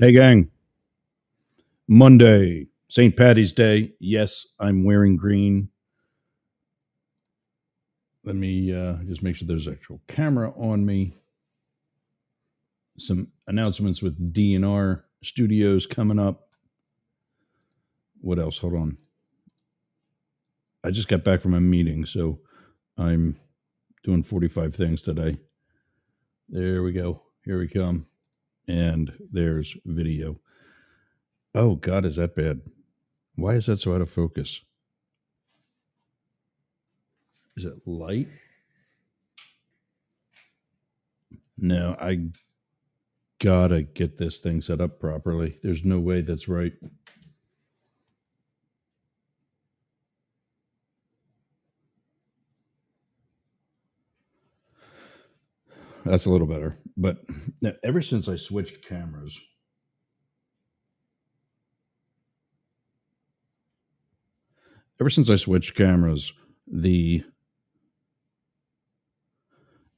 Hey, gang. Monday, St. Patty's Day. Yes, I'm wearing green. Let me just make sure there's actual camera on me. Some announcements with DNR Studios coming up. What else? Hold on. I just got back from a meeting, so I'm doing 45 things today. There we go. Here we come. And there's video. Oh, God, is that bad? Why is that so out of focus? Is it light? No, I gotta get this thing set up properly. There's no way that's right. That's a little better. But ever since I switched cameras, the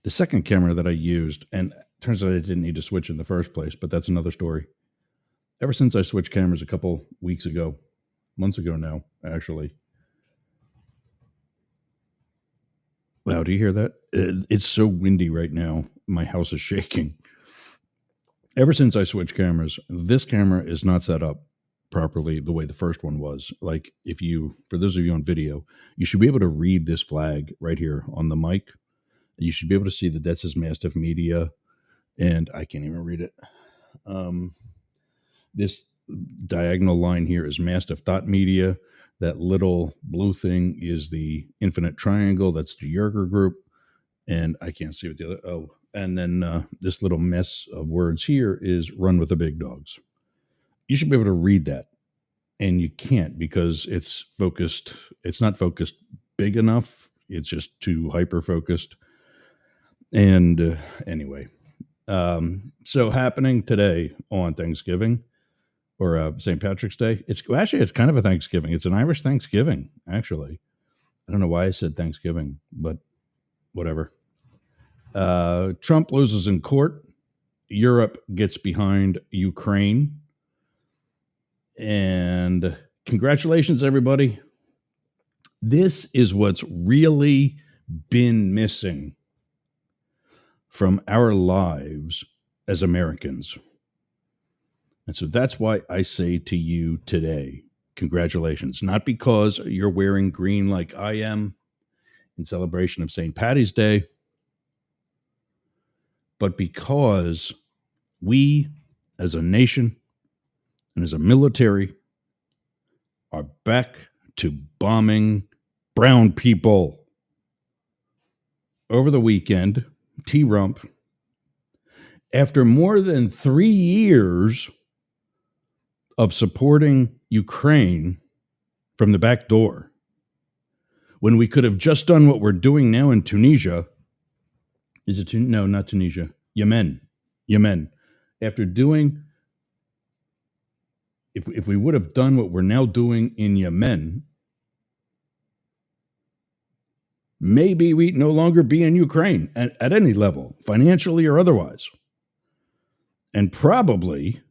second camera that I used, and turns out I didn't need to switch in the first place, but that's another story. Ever since I switched cameras a couple months ago now, actually. Wow, do you hear that? It's so windy right now. My house is shaking. Ever since I switched cameras, this camera is not set up properly the way the first one was. Like, for those of you on video, you should be able to read this flag right here on the mic. You should be able to see that that says Mastiff Media, and I can't even read it. This diagonal line here is Mastiff.media. That little blue thing is the Infinite Triangle. That's the Yerger Group. And I can't see what the other. Oh, and then this little mess of words here is Run with the Big Dogs. You should be able to read that. And you can't because it's focused. It's not focused big enough. It's just too hyper focused. And anyway, so happening today on Thanksgiving or St. Patrick's Day. It's kind of a Thanksgiving. It's an Irish Thanksgiving, actually. I don't know why I said Thanksgiving, but whatever. Trump loses in court. Europe gets behind Ukraine. And congratulations, everybody. This is what's really been missing from our lives as Americans. And so that's why I say to you today, congratulations. Not because you're wearing green like I am in celebration of St. Patty's Day, but because we as a nation and as a military are back to bombing brown people. Over the weekend, T-Rump, after more than 3 years of supporting Ukraine from the back door, when we could have just done what we're doing now in Tunisia. No, not Tunisia. Yemen. After doing, if we would have done what we're now doing in Yemen, maybe we'd no longer be in Ukraine at any level, financially or otherwise. And probably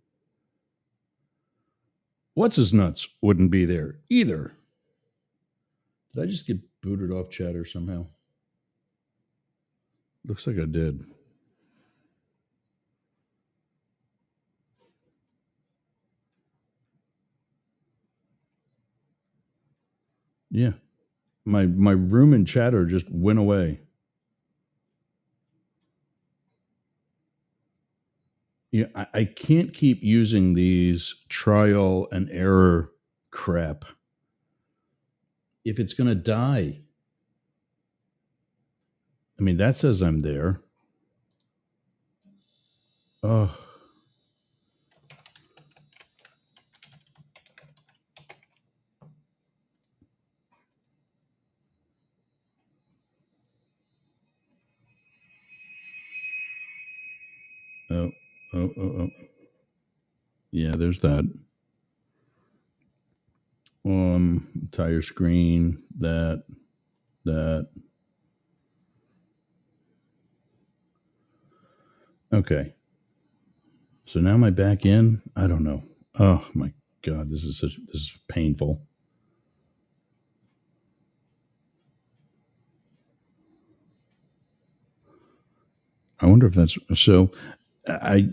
what's his nuts wouldn't be there either. Did I just get booted off chatter somehow? Looks like I did. Yeah. My room and chatter just went away. Yeah, I can't keep using these trial and error crap if it's going to die. I mean, that says I'm there. Oh. Oh. Yeah, there's that. Entire screen, that. Okay. So now am I back in? I don't know. Oh my God, this is painful. I wonder if that's so. I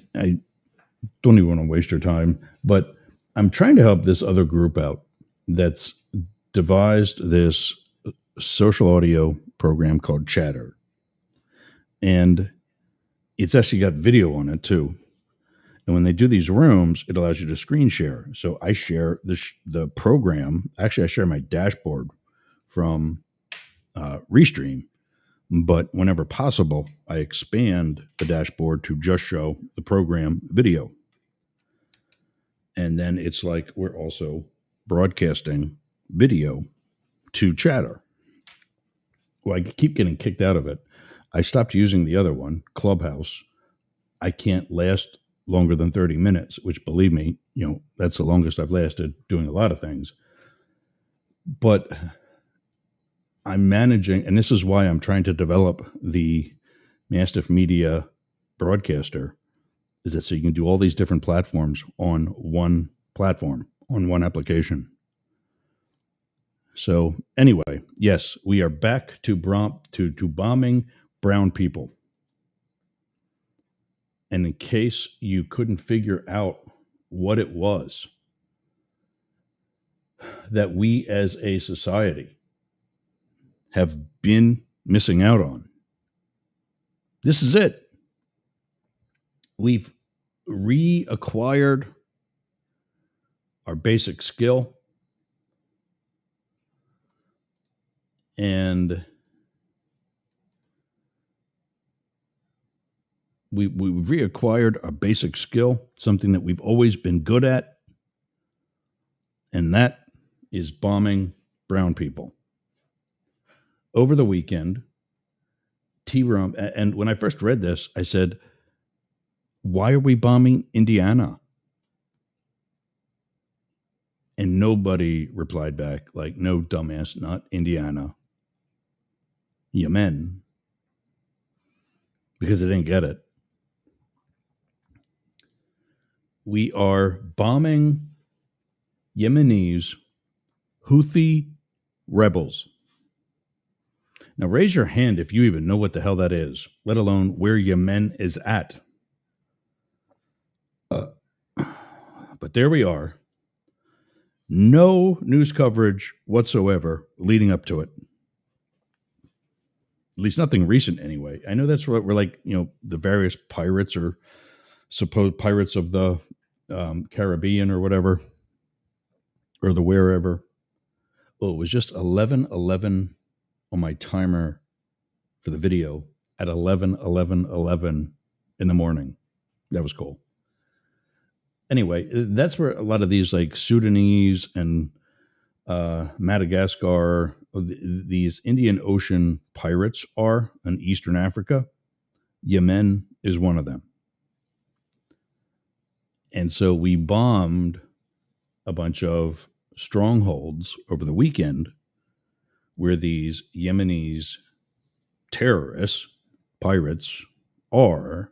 don't even want to waste your time, but I'm trying to help this other group out that's devised this social audio program called Chatter, and it's actually got video on it too. And when they do these rooms, it allows you to screen share. So I share the program. Actually, I share my dashboard from Restream, but whenever possible, I expand the dashboard to just show the program video. And then it's like we're also broadcasting video to Chatter. Well, I keep getting kicked out of it. I stopped using the other one, Clubhouse. I can't last longer than 30 minutes, which believe me, that's the longest I've lasted doing a lot of things. But I'm managing, and this is why I'm trying to develop the Mastiff Media broadcaster, is that so you can do all these different platforms on one platform, on one application. So anyway, yes, we are back to bombing brown people. And in case you couldn't figure out what it was that we as a society have been missing out on, this is it. We've reacquired our basic skill, and we've reacquired our basic skill, something that we've always been good at, and that is bombing brown people. Over the weekend, T-Rump, and when I first read this, I said, why are we bombing Indiana? And nobody replied back, like, no, dumbass, not Indiana. Yemen. Because they didn't get it. We are bombing Yemenis, Houthi rebels. Now, raise your hand if you even know what the hell that is, let alone where Yemen is at. But there we are. No news coverage whatsoever leading up to it. At least nothing recent anyway. I know that's what we're like, the various pirates or supposed pirates of the Caribbean or whatever, or the wherever. Oh, it was just 11:11 on my timer for the video at 11:11 in the morning. That was cool. Anyway, that's where a lot of these like Sudanese and Madagascar, these Indian Ocean pirates are in Eastern Africa. Yemen is one of them. And so we bombed a bunch of strongholds over the weekend where these Yemenis terrorists, pirates are.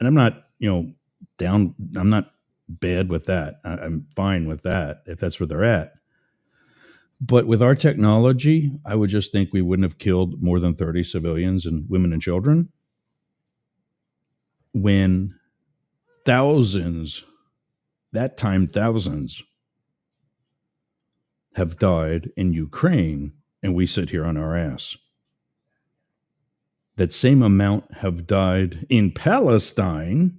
And I'm not, I'm not bad with that. I'm fine with that if that's where they're at. But with our technology, I would just think we wouldn't have killed more than 30 civilians and women and children when thousands, that time thousands, have died in Ukraine and we sit here on our ass. That same amount have died in Palestine,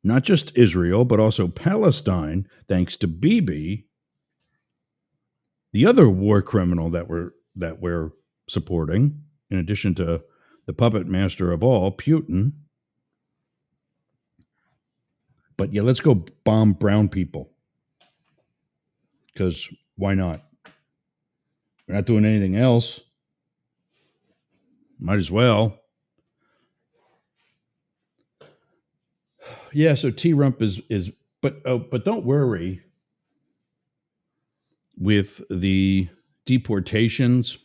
not just Israel, but also Palestine, thanks to Bibi, the other war criminal that we're supporting, in addition to the puppet master of all, Putin. But yeah, let's go bomb brown people. Because why not? We're not doing anything else. Might as well. Yeah, so T-Rump is but don't worry with the deportations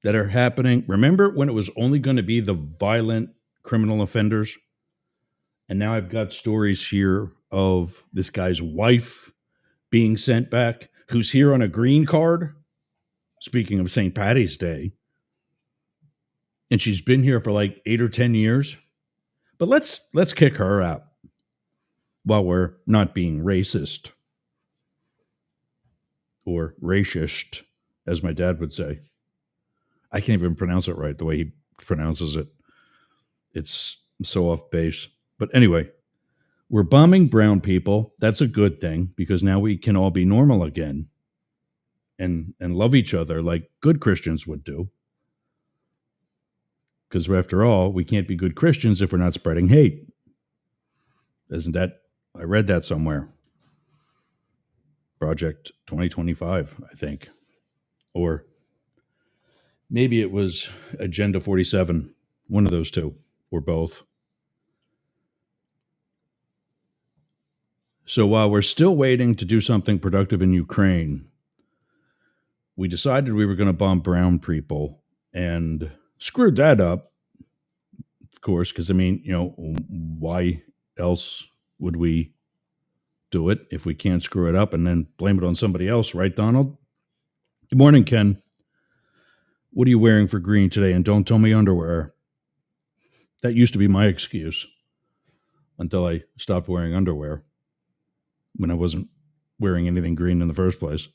that are happening. Remember when it was only going to be the violent criminal offenders? And now I've got stories here of this guy's wife being sent back, who's here on a green card. Speaking of St. Patty's Day, and she's been here for like 8 or 10 years. But let's kick her out while we're not being racist or racist, as my dad would say. I can't even pronounce it right the way he pronounces it. It's so off base. But anyway, we're bombing brown people. That's a good thing because now we can all be normal again and love each other like good Christians would do. Because after all, we can't be good Christians if we're not spreading hate. Isn't that? I read that somewhere. Project 2025, I think. Or maybe it was Agenda 47, one of those two, or both. So while we're still waiting to do something productive in Ukraine, we decided we were going to bomb brown people and screwed that up, of course, because I mean, why else would we do it if we can't screw it up and then blame it on somebody else, right, Donald? Good morning, Ken. What are you wearing for green today? And don't tell me underwear. That used to be my excuse until I stopped wearing underwear when I wasn't wearing anything green in the first place.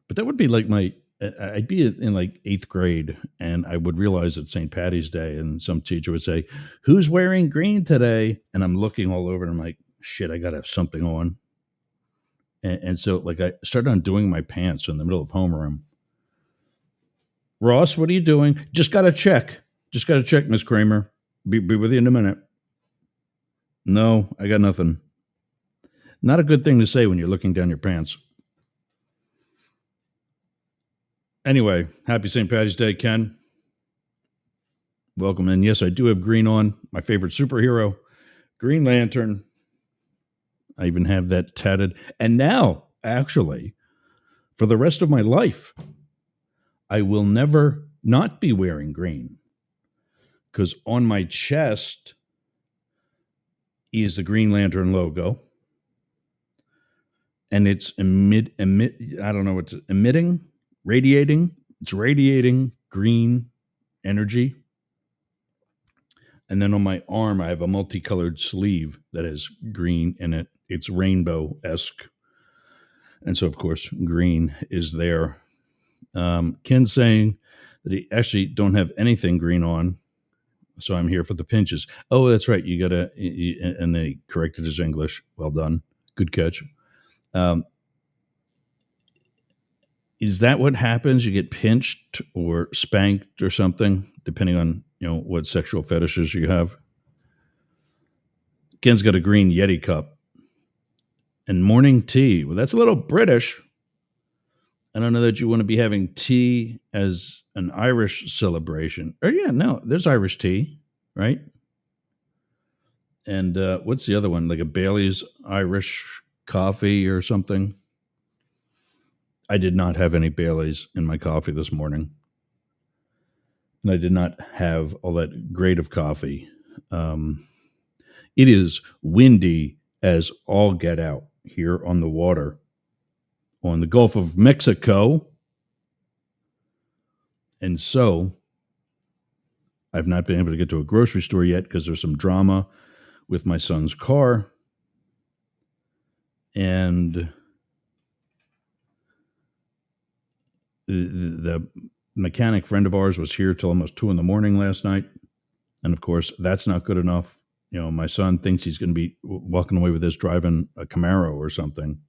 But that would be like I'd be in like 8th grade and I would realize it's St. Patty's Day and some teacher would say, "Who's wearing green today?" And I'm looking all over and I'm like, shit, I got to have something on. And so like I started undoing my pants in the middle of homeroom. Ross, what are you doing? Just got to check. Miss Kramer. Be with you in a minute. No, I got nothing. Not a good thing to say when you're looking down your pants. Anyway, happy St. Patty's Day, Ken. Welcome in. Yes, I do have green on. My favorite superhero, Green Lantern. I even have that tatted. And now, actually, for the rest of my life, I will never not be wearing green. Because on my chest is the Green Lantern logo. And it's radiating. It's radiating green energy. And then on my arm, I have a multicolored sleeve that has green in it. It's rainbow-esque. And so, of course, green is there. Ken's saying that he actually don't have anything green on. So I'm here for the pinches. Oh, that's right. You got to, and they corrected his English. Well done. Good catch. Is that what happens? You get pinched or spanked or something, depending on, what sexual fetishes you have? Ken's got a green Yeti cup. And morning tea. Well, that's a little British. I don't know that you want to be having tea as an Irish celebration. Or yeah, no, there's Irish tea, right? And what's the other one? Like a Bailey's Irish coffee or something? I did not have any Baileys in my coffee this morning. And I did not have all that great of coffee. It is windy as all get out here on the water on the Gulf of Mexico. And so I've not been able to get to a grocery store yet because there's some drama with my son's car. And the mechanic friend of ours was here till almost 2 a.m. last night. And of course, that's not good enough. My son thinks he's going to be walking away with this driving a Camaro or something.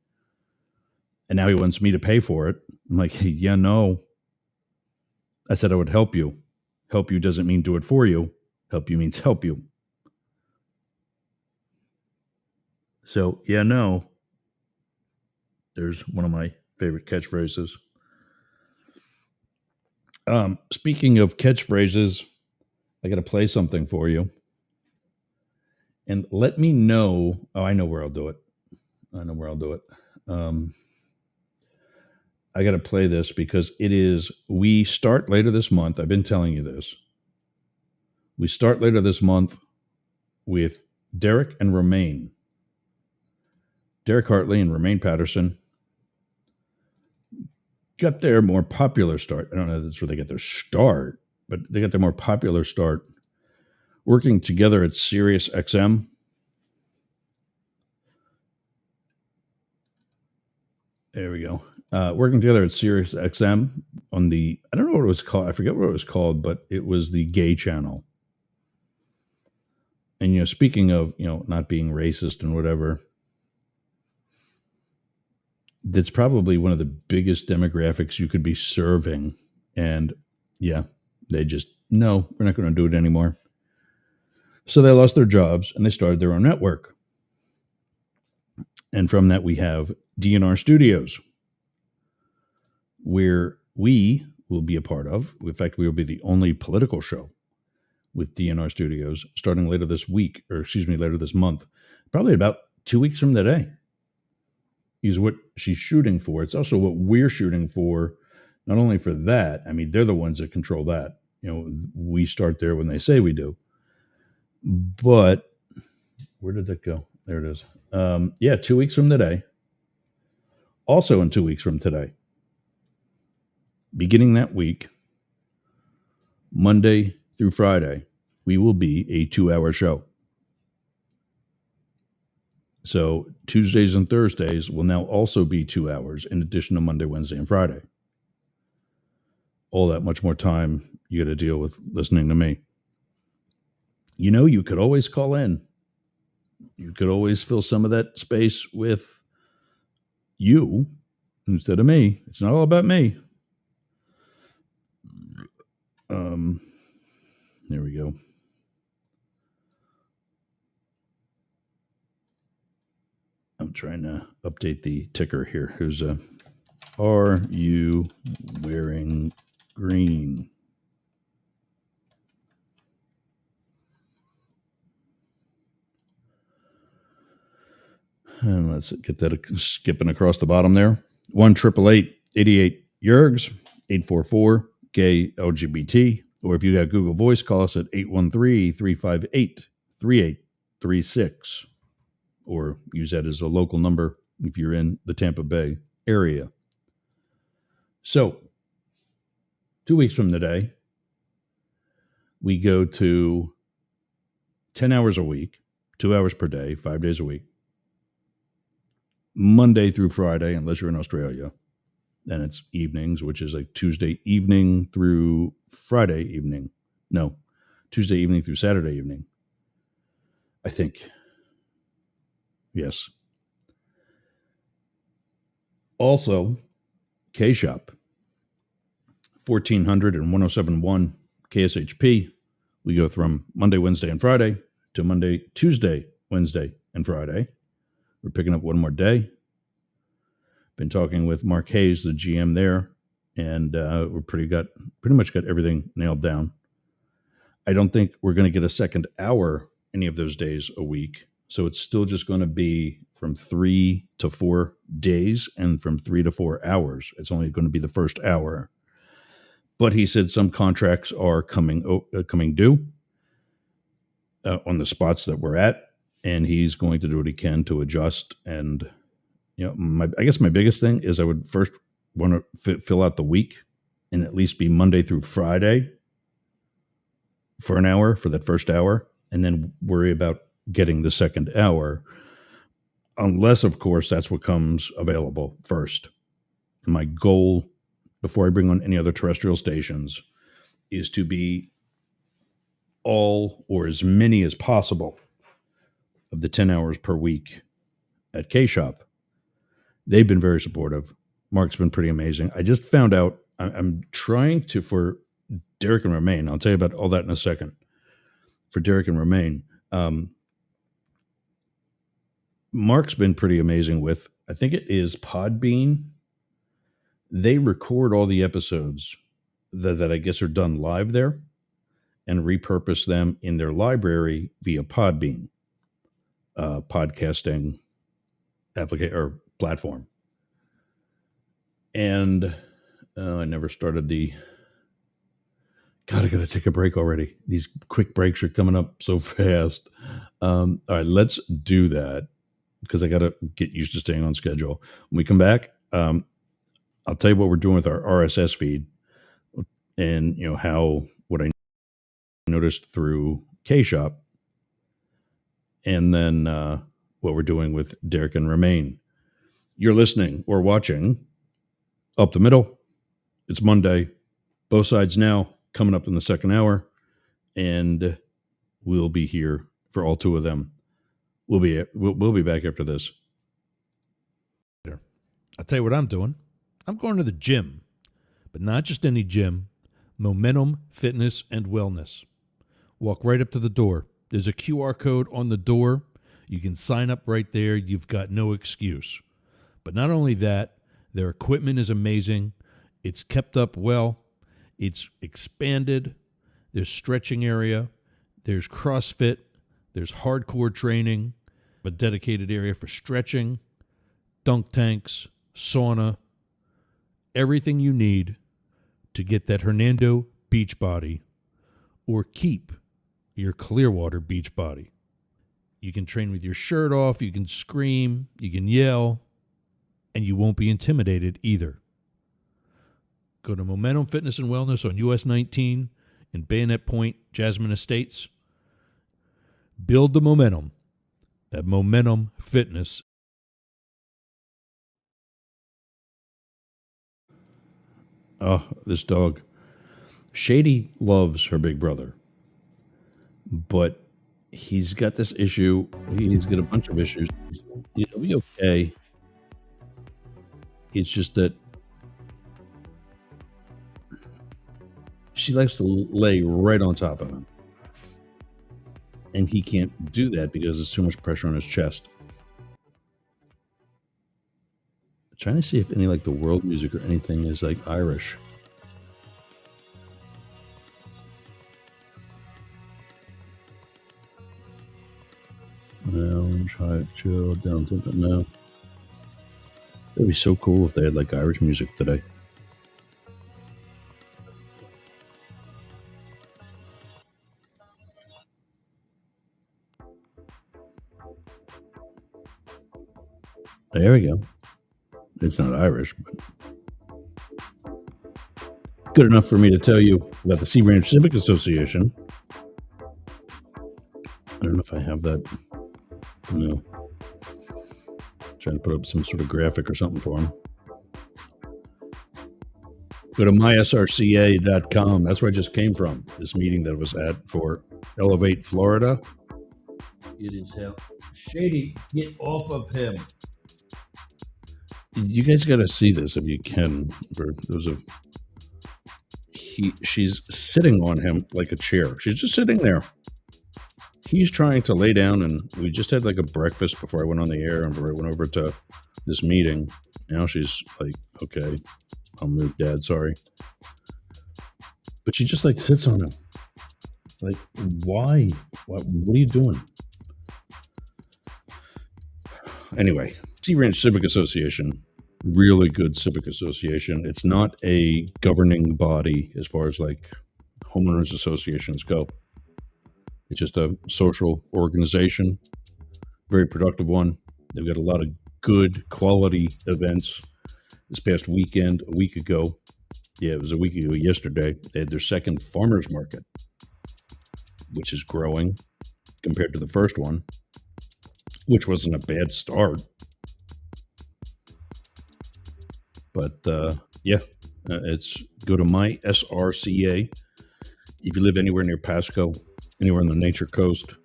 And now he wants me to pay for it. I'm like, yeah, no. I said I would help you. Help you doesn't mean do it for you. Help you means help you. So, yeah, no. There's one of my favorite catchphrases. Speaking of catchphrases, I got to play something for you. And let me know. Oh, I know where I'll do it. I got to play this because we start later this month. I've been telling you this. We start later this month with Derek and Romaine. Derek Hartley and Romaine Patterson got their more popular start. I don't know if that's where they get their start, but they got their more popular start working together at Sirius XM. There we go. Working together at Sirius XM on the, I don't know what it was called. I forget what it was called, but it was the gay channel. And, speaking of, not being racist and whatever, that's probably one of the biggest demographics you could be serving. And yeah, they just, no, we're not going to do it anymore. So they lost their jobs and they started their own network. And from that, we have DNR Studios, where we will be a part of. In fact, we will be the only political show with DNR Studios starting later this month, probably about 2 weeks from today. Is what she's shooting for. It's also what we're shooting for, not only for that. I mean, they're the ones that control that. We start there when they say we do. But where did that go? There it is. 2 weeks from today. Also in 2 weeks from today, beginning that week, Monday through Friday, we will be a 2-hour show. So Tuesdays and Thursdays will now also be 2 hours in addition to Monday, Wednesday, and Friday. All that much more time you got to deal with listening to me. You could always call in. You could always fill some of that space with you instead of me. It's not all about me. There we go. I'm trying to update the ticker here. Here's are you wearing green? And let's get that skipping across the bottom there. 1-888-88 Yergs, 844-GAY LGBT. Or if you got Google Voice, call us at 813-358-3836. Or use that as a local number if you're in the Tampa Bay area. So, 2 weeks from today, we go to 10 hours a week, 2 hours per day, 5 days a week. Monday through Friday, unless you're in Australia. Then it's evenings, which is like Tuesday evening through Friday evening. No, Tuesday evening through Saturday evening. I think. Yes. Also, K-Shop, 1400 and 1071 KSHP. We go from Monday, Wednesday, and Friday to Monday, Tuesday, Wednesday, and Friday. We're picking up one more day. Been talking with Mark Hayes, the GM there, and we're pretty much got everything nailed down. I don't think we're going to get a second hour any of those days a week. So it's still just going to be from 3 to 4 days and from 3 to 4 hours. It's only going to be the first hour. But he said some contracts are coming due on the spots that we're at, and he's going to do what he can to adjust. And I guess my biggest thing is I would first want to fill out the week and at least be Monday through Friday for an hour for that first hour, and then worry about getting the second hour, unless, of course, that's what comes available first. And my goal, before I bring on any other terrestrial stations, is to be all or as many as possible of the 10 hours per week at K-Shop. They've been very supportive. Mark's been pretty amazing. I just found out I'm trying to, for Derek and Romaine, I'll tell you about all that in a second. For Derek and Romaine, Mark's been pretty amazing with, I think it is Podbean. They record all the episodes that I guess are done live there and repurpose them in their library via Podbean, podcasting application or platform. And I never started the God, I got to take a break already. These quick breaks are coming up so fast. All right, let's do that because I got to get used to staying on schedule. When we come back, I'll tell you what we're doing with our RSS feed, and how what I noticed through K Shop, and then what we're doing with Derek and Remain. You're listening or watching Up the Middle. It's Monday. Both sides now coming up in the second hour, and we'll be here for all two of them. We'll be back after this. I'll tell you what I'm doing. I'm going to the gym, but not just any gym. Momentum Fitness and Wellness. Walk right up to the door. There's a QR code on the door. You can sign up right there. You've got no excuse. But not only that, their equipment is amazing. It's kept up well. It's expanded. There's stretching area. There's CrossFit. There's hardcore training. A dedicated area for stretching, dunk tanks, sauna, everything you need to get that Hernando beach body or keep your Clearwater beach body. You can train with your shirt off, you can scream, you can yell, and you won't be intimidated either. Go to Momentum Fitness and Wellness on US 19 in Bayonet Point, Jasmine Estates. Build the momentum at Momentum Fitness. Oh, this dog. Shady loves her big brother, but he's got this issue. He's got a bunch of issues. It'll be okay. It's just that she likes to lay right on top of him. And he can't do that because there's too much pressure on his chest. I'm trying to see if any like the world music or anything is like Irish. No, try to chill down to it. No. It'd be so cool if they had like Irish music today. There we go. It's not Irish, but good enough for me to tell you about the Sea Ranch Civic Association. I don't know if I have that. No. Trying to put up some sort of graphic or something for them. Go to mysrca.com. That's where I just came from. This meeting that I was at for Elevate Florida. It is hell. Shady, get off of him. You guys got to see this if you can. For those of she's sitting on him like a chair. She's just sitting there. He's trying to lay down, and we just had like a breakfast before I went on the air, and I went over to this meeting. Now she's like, okay, I'll move, Dad. Sorry, but she just like sits on him. Like, why? What are you doing? Anyway, Sea Ranch Civic Association, really good civic association. It's not a governing body as far as like homeowners associations go. It's just a social organization, very productive one. They've got a lot of good quality events. This past weekend, a week ago, it was a week ago yesterday, they had their second farmers market, which is growing compared to the first one, which wasn't a bad start. But it's go to my SRCA. If you live anywhere near Pasco, anywhere on the Nature Coast,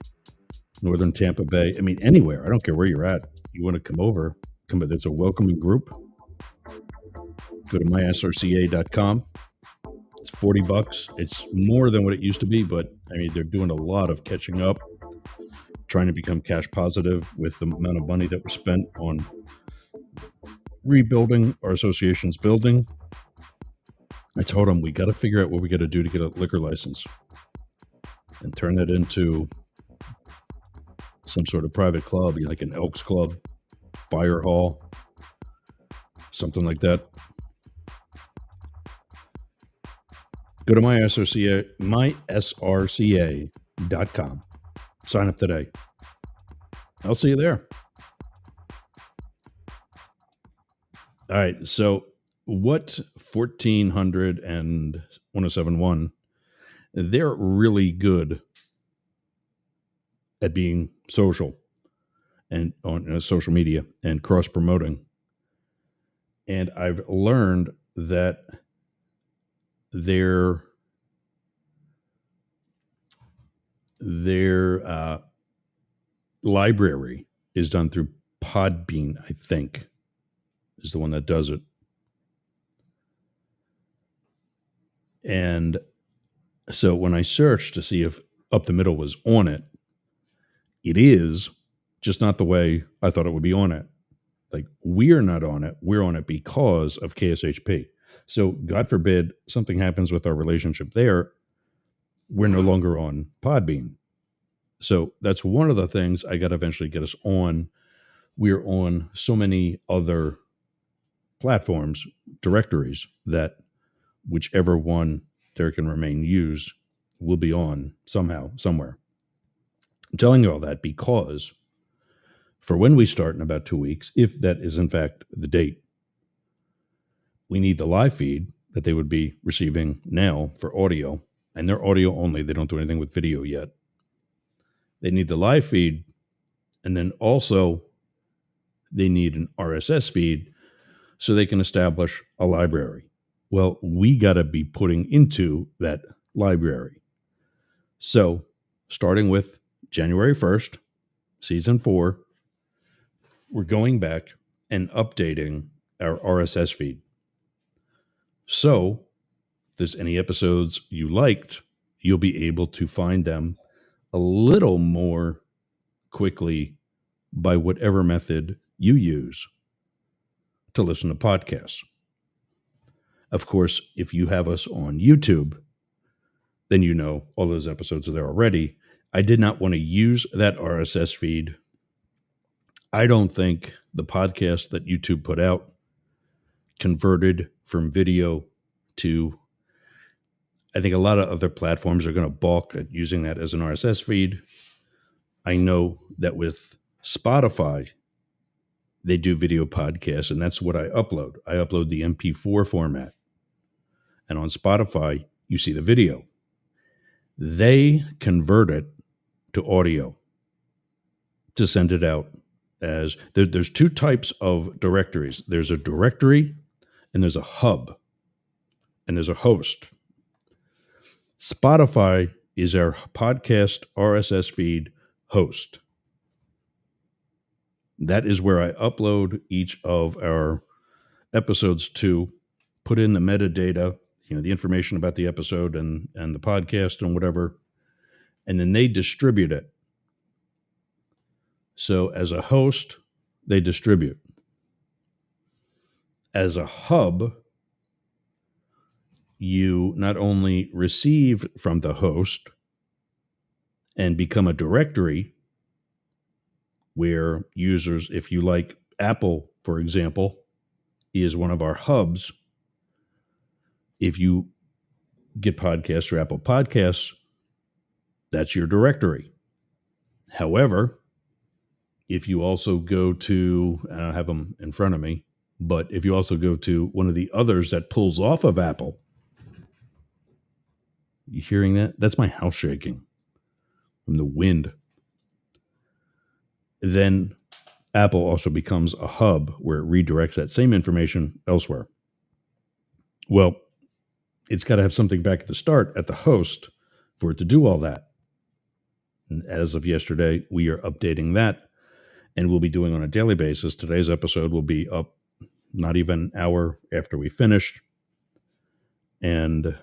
northern Tampa Bay, I mean, anywhere, I don't care where you're at, you want to come over, it's a welcoming group. Go to mysrca.com. It's $40. It's more than what it used to be, but I mean, they're doing a lot of catching up, trying to become cash positive with the amount of money that was spent on rebuilding our association's building. I told them we got to figure out what we got to do to get a liquor license and turn that into some sort of private club, like an Elks Club, fire hall, something like that. Go to mysrca.com. Sign up today. I'll see you there. All right. So, what 1400 and 1071, they're really good at being social and on social media and cross promoting. And I've learned that their library is done through Podbean, I think, is the one that does it. And so when I searched to see if Up the Middle was on it, it is, just not the way I thought it would be on it. Like, we're not on it. We're on it because of KSHP. So God forbid something happens with our relationship there, we're no longer on Podbean. So that's one of the things I got to eventually get us on. We're on so many other platforms, directories, that whichever one Derek and Remain use will be on somehow, somewhere. I'm telling you all that because for when we start in about 2 weeks, if that is in fact the date, we need the live feed that they would be receiving now for audio, and they're audio only. They don't do anything with video yet. They need the live feed, and then also they need an RSS feed so they can establish a library. Well, we got to be putting into that library. So, starting with January 1st, season 4, we're going back and updating our RSS feed. So, if there's any episodes you liked, you'll be able to find them a little more quickly by whatever method you use to listen to podcasts. Of course, if you have us on YouTube, then you know all those episodes are there already. I did not want to use that RSS feed. I don't think the podcast that YouTube put out converted from video to, I think a lot of other platforms are going to balk at using that as an RSS feed. I know that with Spotify, they do video podcasts, and that's what I upload. I upload the MP4 format. And on Spotify, you see the video. They convert it to audio to send it out as there's two types of directories. There's a directory and there's a hub and there's a host. Spotify is our podcast RSS feed host. That is where I upload each of our episodes to, put in the metadata, the information about the episode and the podcast and whatever, and then they distribute it. So as a host, they distribute. As a hub, you not only receive from the host and become a directory where users, if you like Apple, for example, is one of our hubs. If you get podcasts through Apple Podcasts, that's your directory. However, if you also go to, I don't have them in front of me, but if you also go to one of the others that pulls off of Apple, you hearing that? That's my house shaking from the wind. Then Apple also becomes a hub where it redirects that same information elsewhere. Well, it's got to have something back at the start at the host for it to do all that. And as of yesterday, we are updating that, and we'll be doing on a daily basis. Today's episode will be up not even an hour after we finish and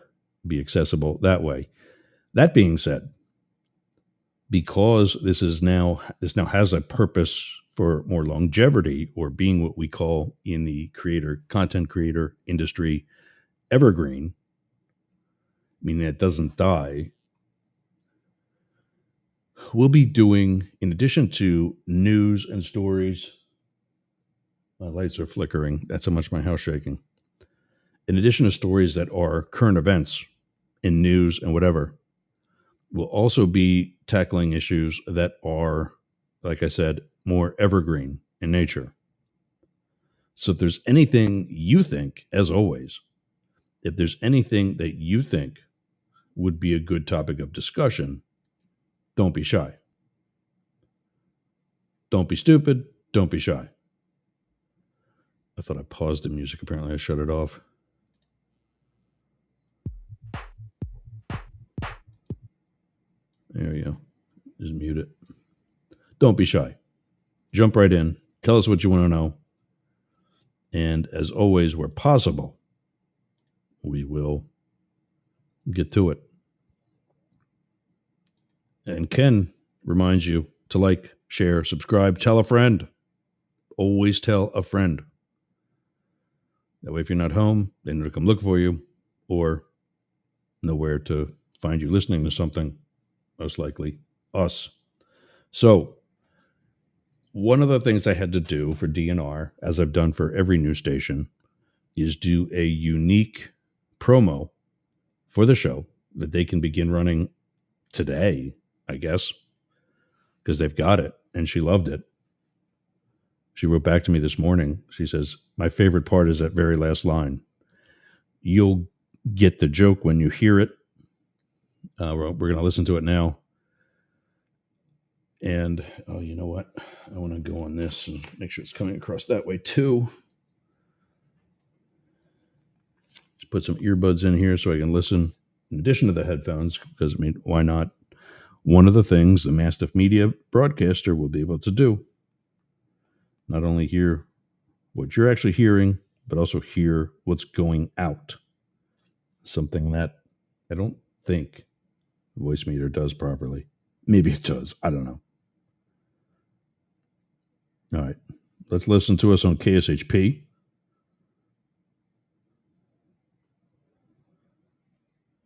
be accessible that way. That being said, because this now has a purpose for more longevity, or being what we call in the content creator industry, evergreen, meaning it doesn't die, we'll be doing, in addition to news and stories, my lights are flickering. That's how much my house shaking. In addition to stories that are current events in news and whatever. We'll also be tackling issues that are, like I said, more evergreen in nature. So if there's anything you think, as always, if there's anything that you think would be a good topic of discussion, don't be shy. Don't be stupid. Don't be shy. I thought I paused the music. Apparently, I shut it off. There you go. Just mute it. Don't be shy. Jump right in. Tell us what you want to know. And as always, where possible, we will get to it. And Ken reminds you to like, share, subscribe, tell a friend. Always tell a friend. That way, if you're not home, they know to come look for you or know where to find you listening to something, most likely us. So, one of the things I had to do for DNR, as I've done for every news station, is do a unique promo for the show that they can begin running today, I guess, because they've got it. And she loved it. She wrote back to me this morning. She says, my favorite part is that very last line. You'll get the joke when you hear it. We're going to listen to it now. And, oh, you know what? I want to go on this and make sure it's coming across that way too. Just put some earbuds in here so I can listen in addition to the headphones, because, I mean, why not? One of the things the Mastiff Media broadcaster will be able to do, not only hear what you're actually hearing, but also hear what's going out. Something that I don't think the voice meter does properly. Maybe it does. I don't know. All right. Let's listen to us on KSHP.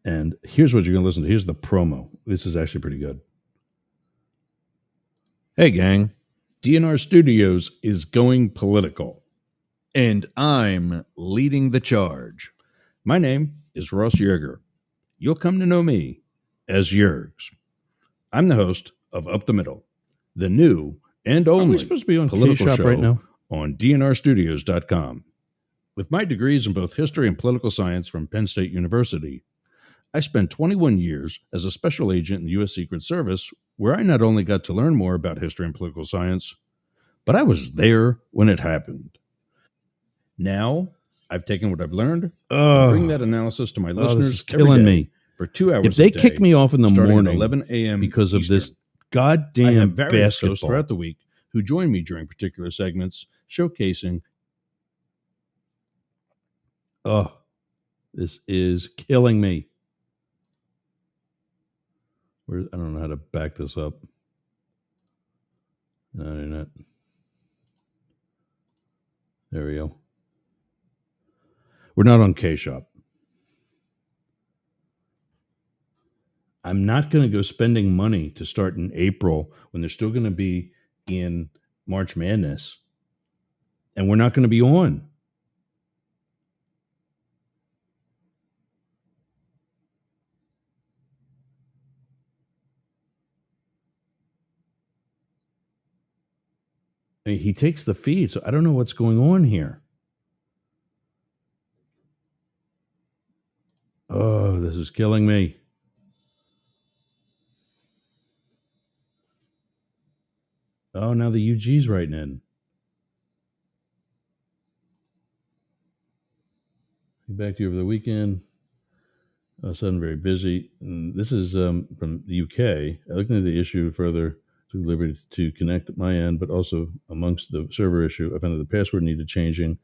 And here's what you're going to listen to. Here's the promo. This is actually pretty good. Hey, gang. DNR Studios is going political. And I'm leading the charge. My name is Ross Yerger. You'll come to know me as Yergs. I'm the host of Up the Middle, the new and only we supposed to be on political K-Shop show right now? on DNRstudios.com. With my degrees in both history and political science from Penn State University, I spent 21 years as a special agent in the U.S. Secret Service, where I not only got to learn more about history and political science, but I was there when it happened. Now, I've taken what I've learned and bring that analysis to my listeners this is killing me. for 2 hours If they a day, kick me off in the starting morning at 11 a.m. because of Eastern. this I goddamn have various hosts basketball, throughout the week who join me during particular segments, showcasing. oh, this is killing me. I don't know how to back this up. No, not. There we go. We're not on K-Shop. I'm not going to go spending money to start in April when they're still going to be in March Madness. And we're not going to be on. I mean, he takes the feed, so I don't know what's going on here. Oh, this is killing me. Oh, now the UG's writing in. Back to you over the weekend. All of a sudden, very busy. And this is from the UK. I looked into the issue further, took liberty to connect at my end, but also amongst the server issue, I found that the password needed changing.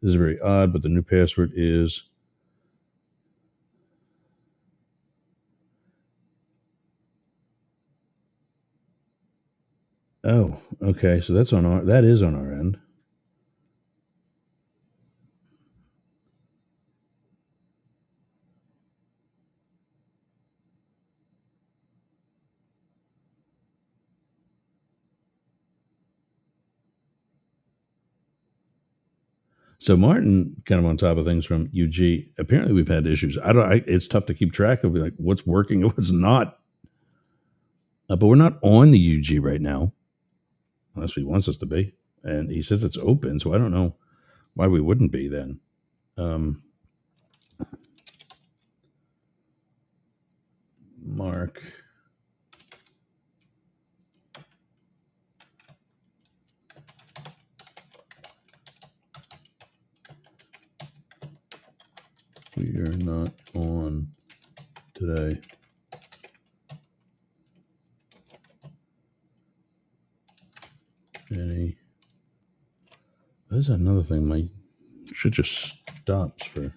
This is very odd, but the new password is oh, okay. So that is on our end. So Martin, kind of on top of things from UG. Apparently, we've had issues. It's tough to keep track of like what's working and what's not. But we're not on the UG right now, unless he wants us to be. And he says it's open, so I don't know why we wouldn't be then. Mark. We are not on today. There's another thing. My shit just stops for.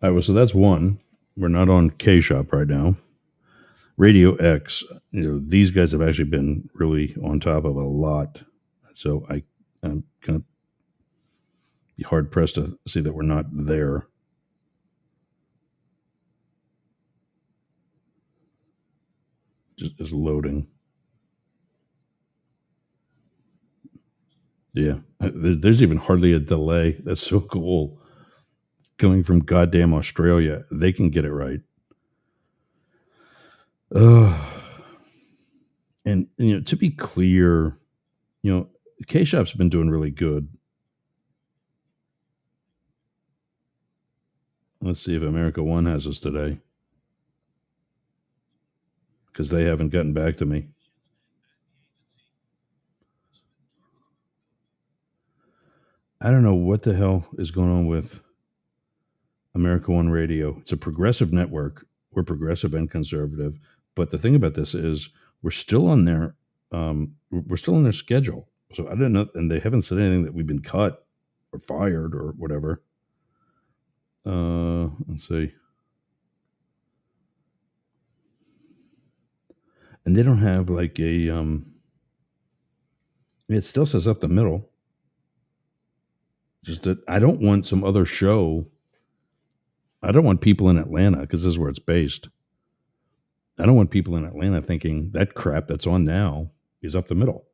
All right, well, so that's one. We're not on K Shop right now. Radio X, these guys have actually been really on top of a lot. So I'm kind of be hard pressed to see that we're not there. Just is loading. Yeah, there's even hardly a delay. That's so cool. Coming from goddamn Australia, they can get it right. And to be clear, K Shop's been doing really good. Let's see if America One has us today, because they haven't gotten back to me. I don't know what the hell is going on with America One Radio. It's a progressive network. We're progressive and conservative, but the thing about this is we're still on their schedule. So I don't know, and they haven't said anything that we've been cut or fired or whatever. Let's see. And they don't have like a it still says up the middle. Just that I don't want some other show. I don't want people in Atlanta, because this is where it's based. I don't want people in Atlanta thinking that crap that's on now is up the middle.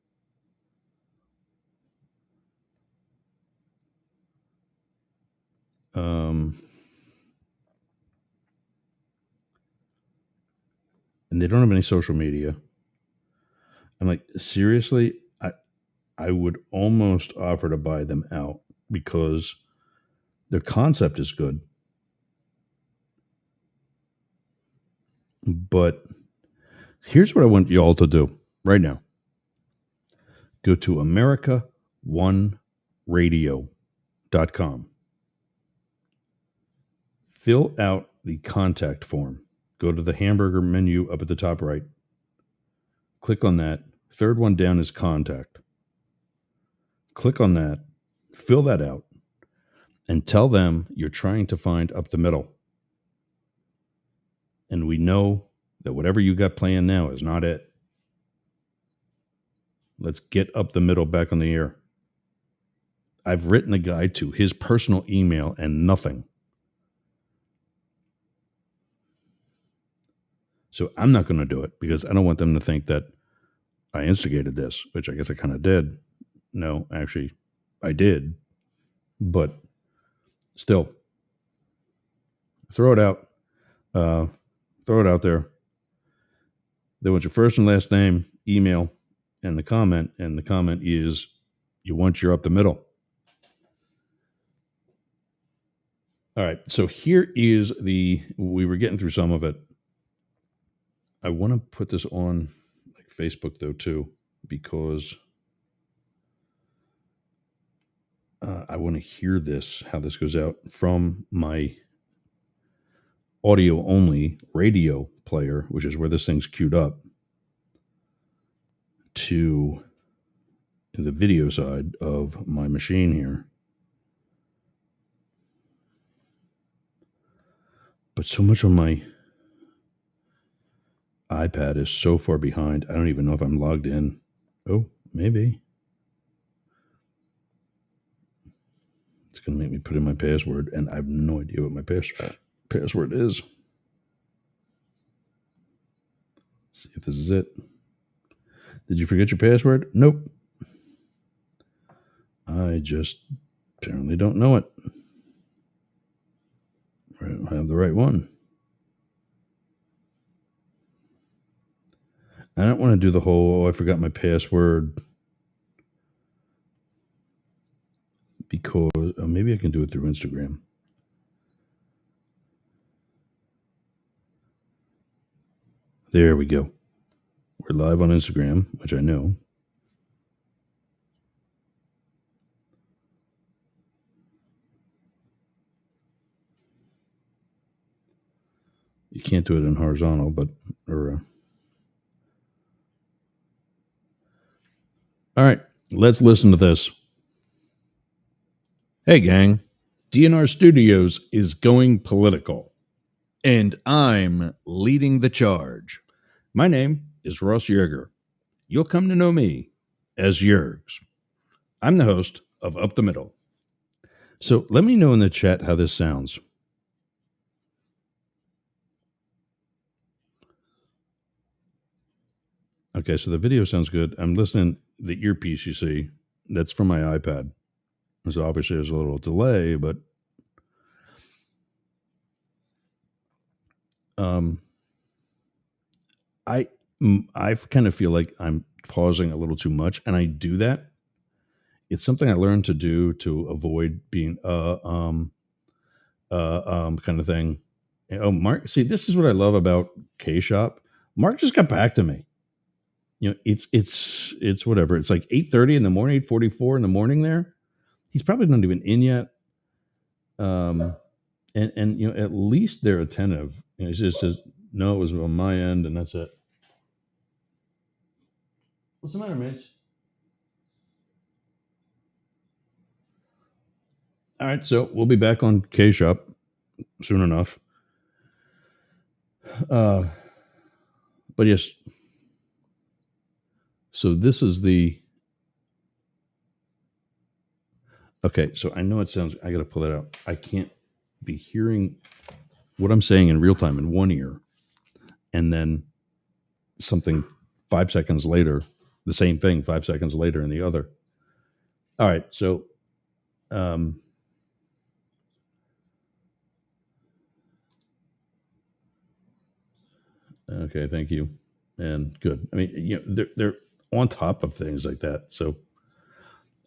And they don't have any social media. I'm like, seriously, I would almost offer to buy them out, because their concept is good. But here's what I want you all to do right now. Go to AmericaOneRadio.com. Fill out the contact form. Go to the hamburger menu up at the top right. Click on that. Third one down is contact. Click on that. Fill that out. And tell them you're trying to find up the middle. And we know that whatever you got playing now is not it. Let's get up the middle back on the air. I've written the guy to his personal email and nothing. So I'm not going to do it, because I don't want them to think that I instigated this, which I guess I kind of did. No, actually, I did. But still, throw it out. Throw it out there. They want your first and last name, email, and the comment. And the comment is, you want your up the middle. All right. So here is we were getting through some of it. I want to put this on like Facebook though too, because I want to hear this, how this goes out from my audio only radio player, which is where this thing's queued up, to the video side of my machine here. But so much on my iPad is so far behind, I don't even know if I'm logged in. Oh, maybe. It's going to make me put in my password, and I have no idea what my password is. See if this is it. Did you forget your password? Nope. I just apparently don't know it. I don't have the right one. I don't want to do the whole, I forgot my password, because maybe I can do it through Instagram. There we go. We're live on Instagram, which I know. You can't do it in horizontal, but all right, let's listen to this. Hey, gang. DNR Studios is going political, and I'm leading the charge. My name is Ross Yerger. You'll come to know me as Yergs. I'm the host of Up the Middle. So let me know in the chat how this sounds. Okay, so the video sounds good. I'm listening. The earpiece you see, that's from my iPad. So obviously there's a little delay, but I kind of feel like I'm pausing a little too much, and I do that. It's something I learned to do to avoid being kind of thing. Oh, Mark, see, this is what I love about K Shop. Mark just got back to me. You know, it's whatever. It's like 8:30 in the morning, 8:44 in the morning there. He's probably not even in yet. And you know, at least they're attentive. You know, he just says, no, it was on my end, and that's it. What's the matter, mates? All right, so we'll be back on K Shop soon enough. But yes, so this is the. Okay, so I know it sounds. I got to pull it out. I can't be hearing what I'm saying in real time in one ear, and then something 5 seconds later, the same thing 5 seconds later in the other. All right, so okay, thank you, and good. I mean, you know, they're on top of things like that. So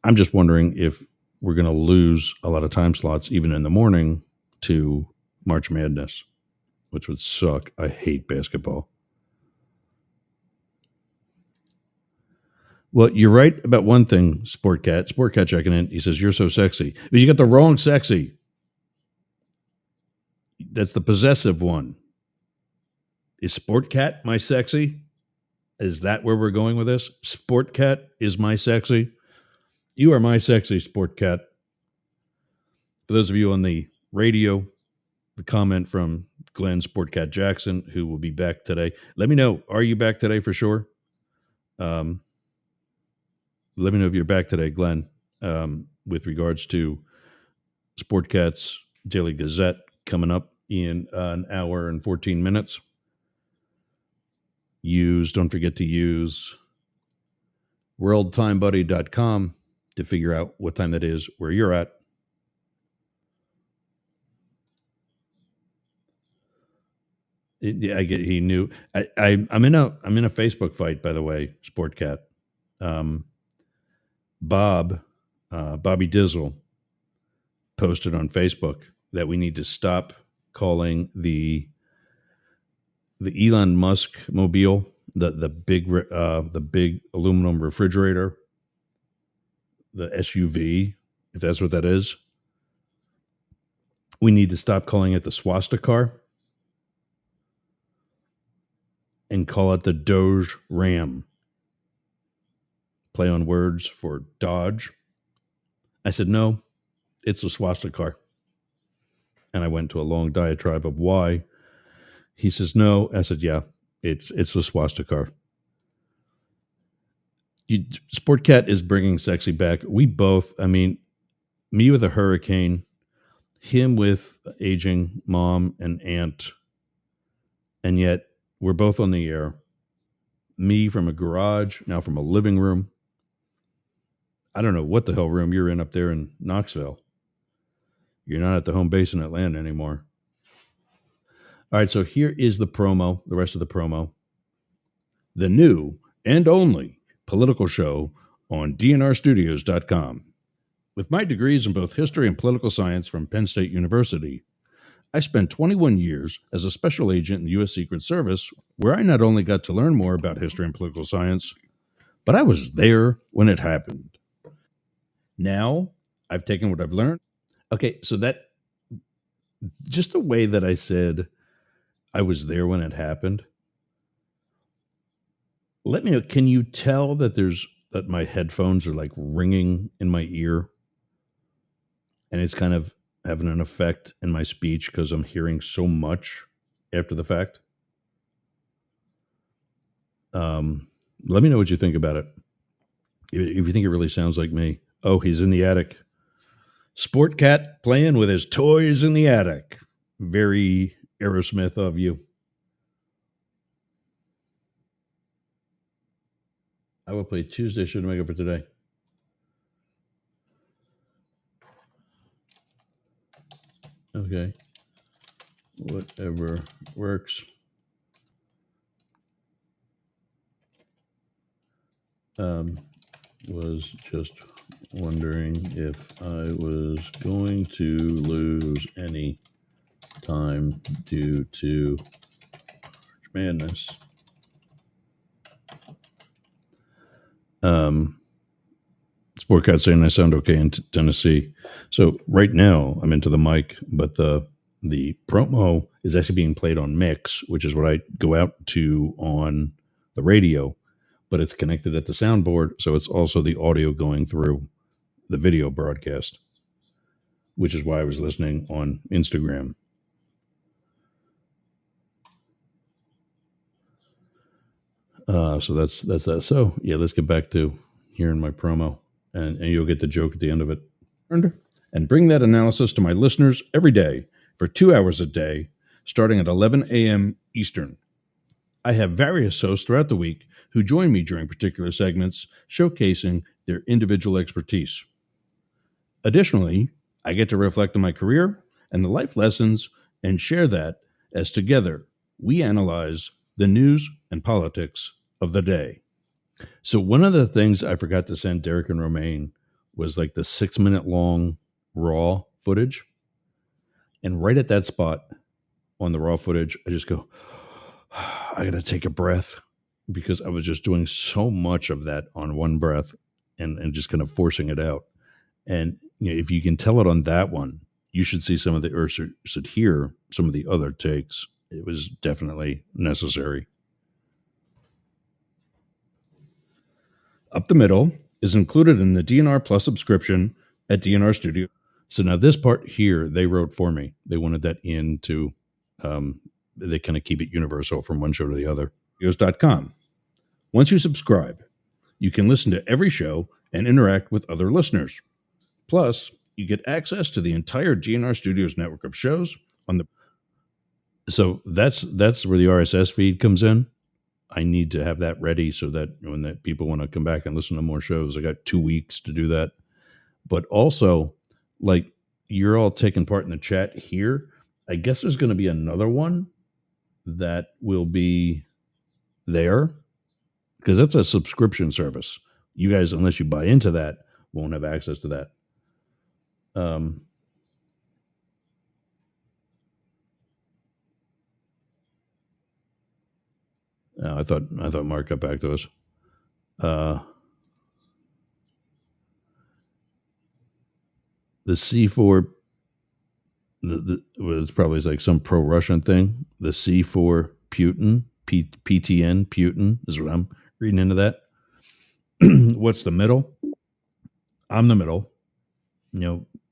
I'm just wondering if we're going to lose a lot of time slots, even in the morning, to March Madness, which would suck. I hate basketball. Well, you're right about one thing, Sportcat. Sportcat checking in. He says, you're so sexy. But you got the wrong sexy. That's the possessive one. Is Sportcat my sexy? Is that where we're going with this? Sportcat is my sexy? You are my sexy, Sportcat. For those of you on the radio, the comment from Glenn Sportcat Jackson, who will be back today. Let me know. Are you back today for sure? Let me know if you're back today, Glenn, with regards to Sportcat's Daily Gazette coming up in an hour and 14 minutes. Don't forget to use worldtimebuddy.com to figure out what time that is where you're at. I get. He knew. I'm in a Facebook fight, by the way, Sportcat. Bobby Dizzle posted on Facebook that we need to stop calling the Elon Musk mobile the big aluminum refrigerator, the SUV, if that's what that is. We need to stop calling it the swastika car and call it the Doge Ram. Play on words for Dodge. I said, no, it's the swastika car. And I went to a long diatribe of why. He says, no. I said, yeah, it's the swastika car. Sportcat is bringing sexy back. We both, I mean, me with a hurricane, him with aging mom and aunt, and yet we're both on the air. Me from a garage, now from a living room. I don't know what the hell room you're in up there in Knoxville. You're not at the home base in Atlanta anymore. All right, so here is the promo, the rest of the promo. The new and only political show on dnrstudios.com. With my degrees in both history and political science from Penn State University, I spent 21 years as a special agent in the U.S. Secret Service, where I not only got to learn more about history and political science, but I was there when it happened. Now, I've taken what I've learned. Okay, so that just the way that I said I was there when it happened. Let me know. Can you tell that that my headphones are like ringing in my ear, and it's kind of having an effect in my speech because I'm hearing so much after the fact? Let me know what you think about it. If you think it really sounds like me. Oh, he's in the attic. Sport Cat playing with his toys in the attic. Very Aerosmith of you. I will play Tuesday. Shouldn't make up for today. Okay. Whatever works. Was just wondering if I was going to lose any time due to madness. Sport Cat saying I sound okay in Tennessee. So right now I'm into the mic, but the promo is actually being played on mix, which is what I go out to on the radio, but it's connected at the soundboard, so it's also the audio going through the video broadcast, which is why I was listening on Instagram. So that's that. So yeah, let's get back to hearing my promo, and you'll get the joke at the end of it. And bring that analysis to my listeners every day for 2 hours a day, starting at 11 a.m. Eastern. I have various hosts throughout the week who join me during particular segments, showcasing their individual expertise. Additionally, I get to reflect on my career and the life lessons and share that as together we analyze the news and politics of the day. So, one of the things I forgot to send Derek and Romaine was like the 6 minute long raw footage. And right at that spot on the raw footage, I just go, I got to take a breath because I was just doing so much of that on one breath and just kind of forcing it out. And if you can tell it on that one, you should see some of the, or should hear some of the other takes. It was definitely necessary. Up the Middle is included in the DNR Plus subscription at DNR Studio. So now this part here, they wrote for me. They wanted that into, they kind of keep it universal from one show to the other. Studios.com. Once you subscribe, you can listen to every show and interact with other listeners. Plus, you get access to the entire DNR Studios network of shows on the. So that's where the RSS feed comes in. I need to have that ready so that when that people want to come back and listen to more shows, I got 2 weeks to do that. But also, like you're all taking part in the chat here. I guess there's going to be another one that will be there because that's a subscription service. You guys, unless you buy into that, won't have access to that. I thought Mark got back to us. The C4, was probably like some pro-Russian thing. The C4 Putin, PTN Putin is what I'm reading into that. What's the middle? I'm the middle.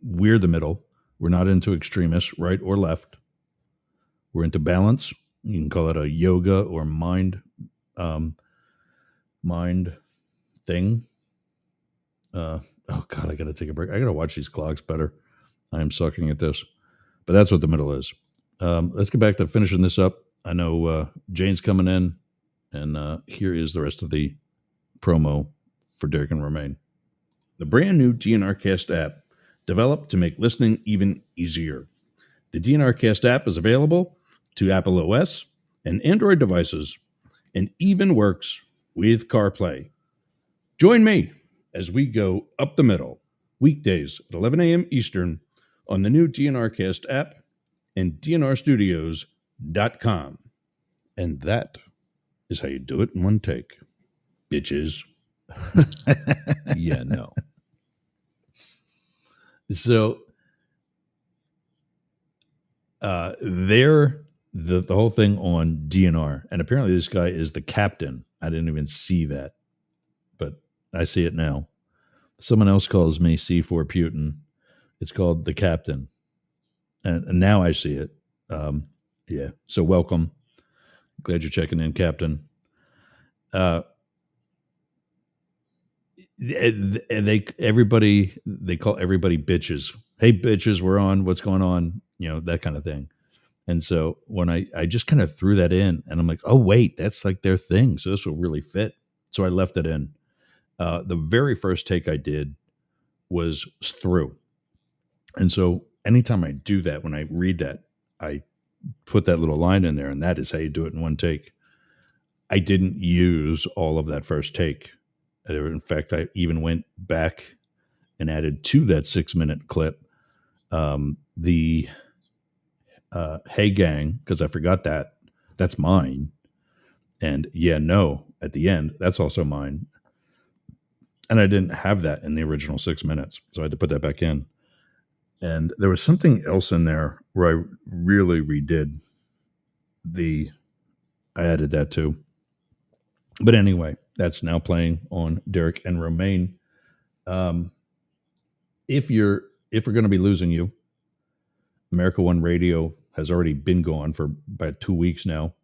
We're the middle. We're not into extremists, right or left. We're into balance. You can call it a yoga or mind thing. Oh God, I got to take a break. I got to watch these clocks better. I am sucking at this, but that's what the middle is. Let's get back to finishing this up. I know Jane's coming in, and here is the rest of the promo for Derek and Romaine. The brand new DNR Cast app, developed to make listening even easier. The DNR Cast app is available to Apple OS and Android devices, and even works with CarPlay. Join me as we go up the middle, weekdays at 11 a.m. Eastern, on the new DNR Cast app and dnrstudios.com. And that is how you do it in one take, bitches. Yeah, no. So the whole thing on DNR, and apparently this guy is the captain. I didn't even see that, but I see it now. Someone else calls me C4 Putin. It's called the captain, and now I see it. Yeah. So welcome. Glad you're checking in, Captain. Everybody they call everybody bitches. Hey bitches, we're on. What's going on? You know, that kind of thing. And so when I just kind of threw that in, and I'm like, oh wait, that's like their thing. So this will really fit. So I left it in. The very first take I did was through. And so anytime I do that, when I read that, I put that little line in there, and that is how you do it in one take. I didn't use all of that first take. In fact, I even went back and added to that 6-minute clip the Hey Gang, because I forgot that. That's mine. And yeah, no, at the end, that's also mine. And I didn't have that in the original 6 minutes. So I had to put that back in. And there was something else in there where I really redid I added that too. But anyway, that's now playing on Derek and Romaine. If we're going to be losing you, America One Radio has already been gone for about 2 weeks now.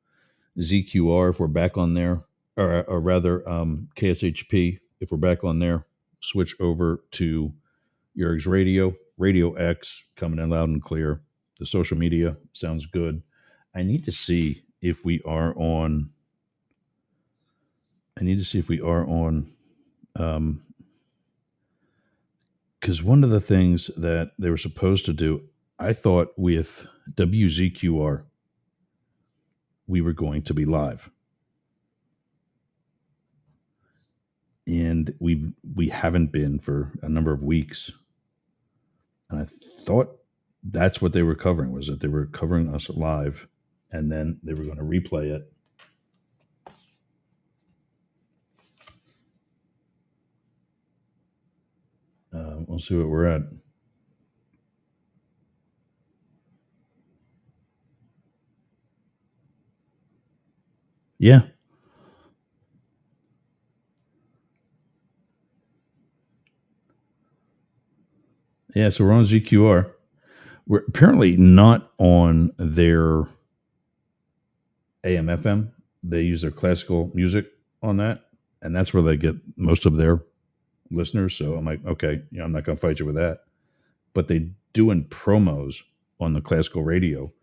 ZQR, if we're back on there, or rather KSHP, if we're back on there, switch over to Yerg's Radio, Radio X, coming in loud and clear. The social media sounds good. I need to see if we are on. Because one of the things that they were supposed to do, I thought with WZQR, we were going to be live. And we haven't been for a number of weeks. And I thought that's what they were covering, was that they were covering us live, and then they were going to replay it. We'll see what we're at. Yeah. Yeah, so we're on ZQR. We're apparently not on their AM FM. They use their classical music on that, and that's where they get most of their listeners. So I'm like, okay, I'm not going to fight you with that. But they doing promos on the classical radio,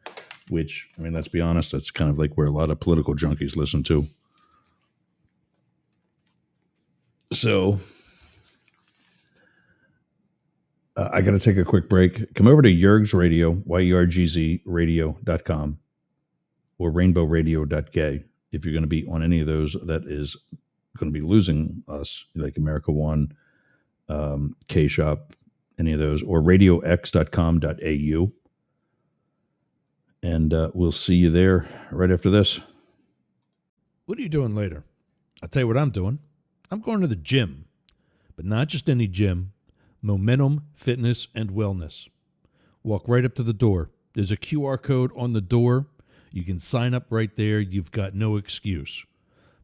which, I mean, let's be honest, that's kind of like where a lot of political junkies listen to. So I got to take a quick break. Come over to Yerg's Radio, YERGZ radio.com, or rainbowradio.gay. If you're going to be on any of those, that is going to be losing us, like America One, K-Shop, any of those, or radiox.com.au. And we'll see you there right after this. What are you doing later? I'll tell you what I'm doing. I'm going to the gym, but not just any gym. Momentum Fitness and Wellness. Walk right up to the door. There's a QR code on the door. You can sign up right there. You've got no excuse.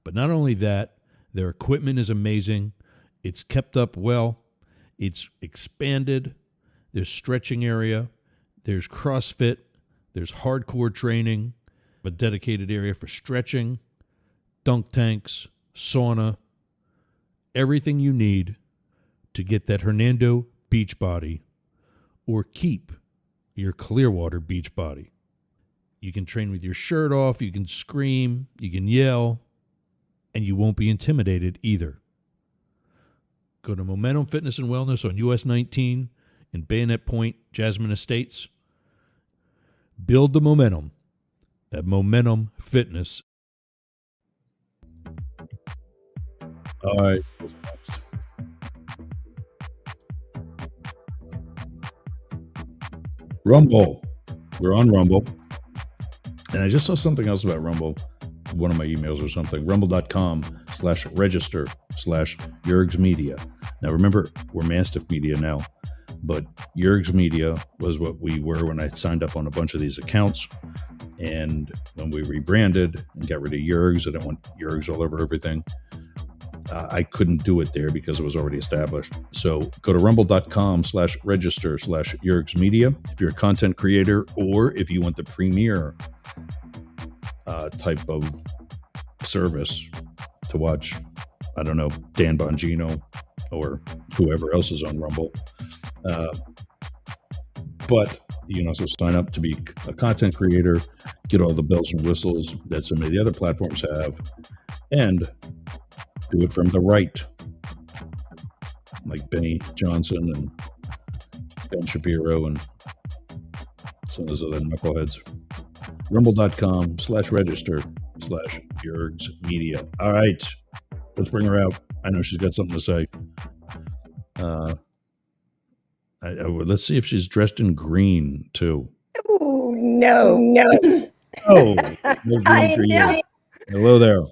But not only that, their equipment is amazing. It's kept up well. It's expanded. There's stretching area. There's CrossFit. There's hardcore training. A dedicated area for stretching, dunk tanks, sauna, everything you need to get that Hernando beach body or keep your Clearwater beach body. You can train with your shirt off, you can scream, you can yell, and you won't be intimidated either. Go to Momentum Fitness and Wellness on US 19 in Bayonet Point, Jasmine Estates. Build the momentum at Momentum Fitness. All right. Rumble. We're on Rumble. And I just saw something else about Rumble, one of my emails or something. Rumble.com/register/Yergs Media. Now remember, we're Mastiff Media now, but Yergs Media was what we were when I signed up on a bunch of these accounts. And when we rebranded and got rid of Yergs, I didn't want Yergs all over everything. I couldn't do it there because it was already established. So go to rumble.com/register/Yergs Media if you're a content creator, or if you want the premier type of service to watch, I don't know, Dan Bongino or whoever else is on Rumble. But you can also sign up to be a content creator, get all the bells and whistles that so many of the other platforms have, and do it from the right, like Benny Johnson and Ben Shapiro and some of those other knuckleheads. Rumble.com/register/Yergs Media. All right, let's bring her out. I know she's got something to say. Let's see if she's dressed in green too. Oh, no. Oh, no green for you. Hello there.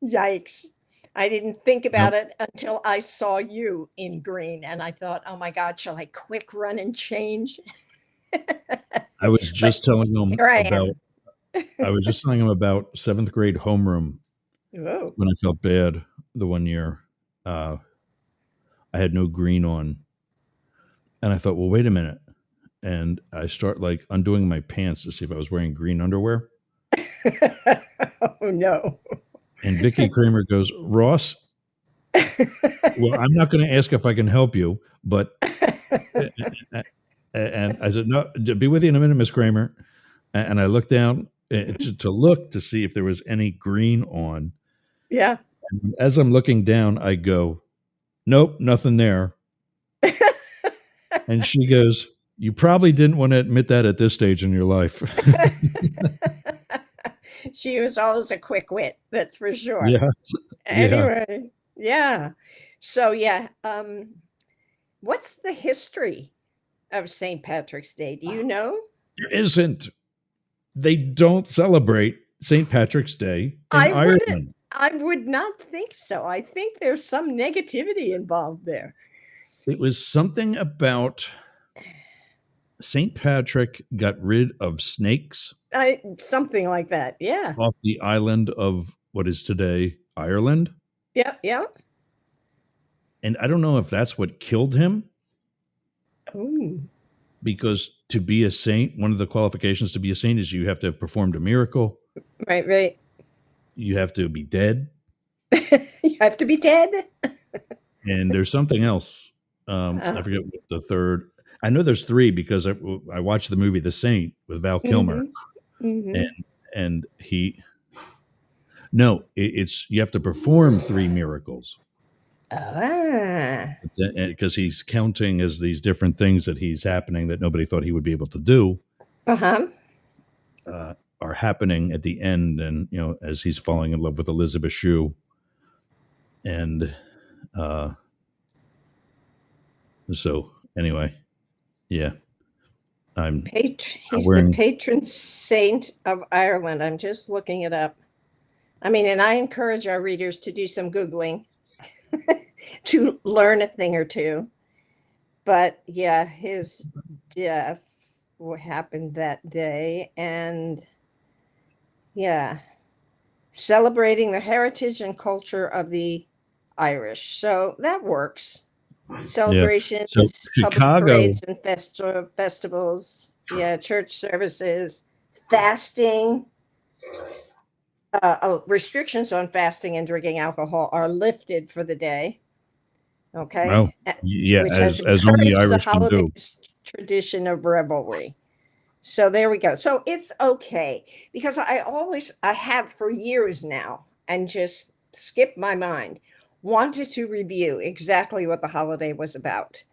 Yikes. I didn't think about it until I saw you in green, and I thought, oh my God, shall I quick run and change? I was just telling him here I about. am. I was just telling him about 7th grade homeroom Whoa. when I felt bad the one year. I had no green on, and I thought, well, wait a minute, and I start like undoing my pants to see if I was wearing green underwear. Oh no. And Vicky Kramer goes, Ross, well, I'm not going to ask if I can help you, but, and I said, no, be with you in a minute, Miss Kramer. And I looked down to look to see if there was any green on. Yeah. And as I'm looking down, I go, nope, nothing there. And she goes, you probably didn't want to admit that at this stage in your life. She was always a quick wit, that's for sure. Yeah. Anyway, yeah. So yeah, what's the history of St. Patrick's Day? Do you know? There isn't. They don't celebrate St. Patrick's Day in Ireland. I would not think so. I think there's some negativity involved there. It was something about St. Patrick got rid of snakes. Something like that. Yeah. Off the island of what is today Ireland. Yep. Yep. And I don't know if that's what killed him. Ooh. Because to be a saint, one of the qualifications to be a saint is you have to have performed a miracle. Right. You have to be dead. You have to be dead. And there's something else. I forget what the third. I know there's 3 because I watched the movie The Saint with Val Kilmer. Mm-hmm. And it's you have to perform 3 miracles. Because he's counting as these different things that he's happening that nobody thought he would be able to do. Are happening at the end, and as he's falling in love with Elizabeth Shue, and so anyway, yeah, He's the patron saint of Ireland. I'm just looking it up. I mean, and I encourage our readers to do some Googling to learn a thing or two. But yeah, his death happened that day, and yeah, celebrating the heritage and culture of the Irish. So that works. Celebrations, So public Chicago, parades and festivals, church services, fasting. Restrictions on fasting and drinking alcohol are lifted for the day. Well, Okay, yeah, which has as only encouraged the Irish can do. holiday's tradition of revelry. So there we go. So it's okay because I have for years now and just skipped my mind, wanted to review exactly what the holiday was about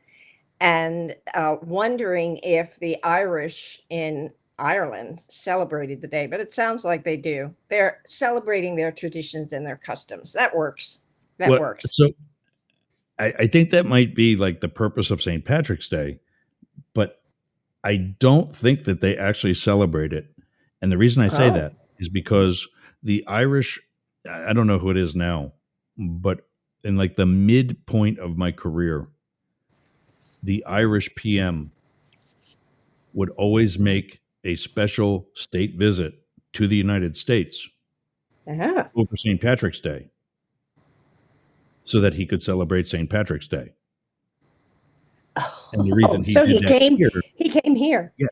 and wondering if the Irish in Ireland celebrated the day, but it sounds like they do. They're celebrating their traditions and their customs. That works. That Well, works. so I think that might be like the purpose of St. Patrick's Day, but I don't think that they actually celebrate it. And the reason I say Oh, that is because the Irish, I don't know who it is now, but in like the midpoint of my career, the Irish PM would always make a special state visit to the United States yeah. over St. Patrick's Day so that he could celebrate St. Patrick's Day. And the Oh, reason he so did that here, he came here. yeah,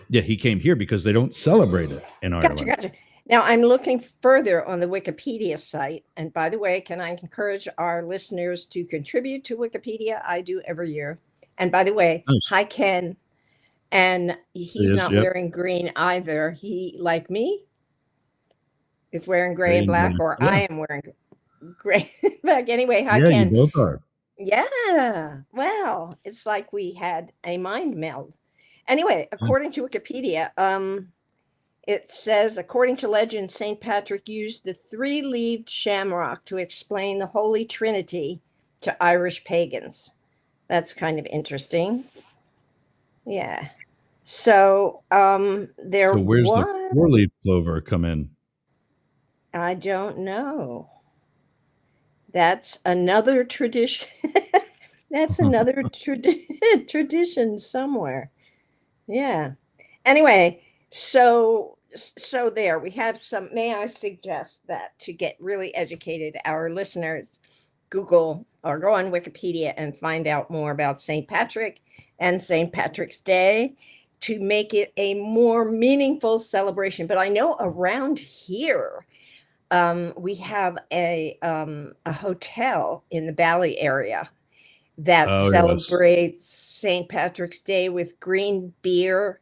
yeah, he came here because they don't celebrate it in Gotcha, Ireland. gotcha. Now I'm looking further on the Wikipedia site. And by the way, can I encourage our listeners to contribute to Wikipedia? I do every year. And by the way, Nice. hi Ken. And It he's is, not yep. wearing green either. He, like me, is wearing gray Gray and and black, black. or Yeah. I am wearing gray and black. Anyway, hi Yeah, you Ken. both are. Yeah. Well, it's like we had a mind meld. Anyway, Yeah. according to Wikipedia, it says, according to legend, St. Patrick used the three-leaved shamrock to explain the Holy Trinity to Irish pagans. That's kind of interesting. Yeah. So there So where's the was, four-leaf clover come in? I don't know. That's another tradition. That's another tradition somewhere. Yeah. Anyway, so there we have some. May I suggest that to get really educated, our listeners Google or go on Wikipedia and find out more about St. Patrick and St. Patrick's Day to make it a more meaningful celebration. But I know around here we have a hotel in the Valley area that Oh, yes. celebrates St. Patrick's Day with green beer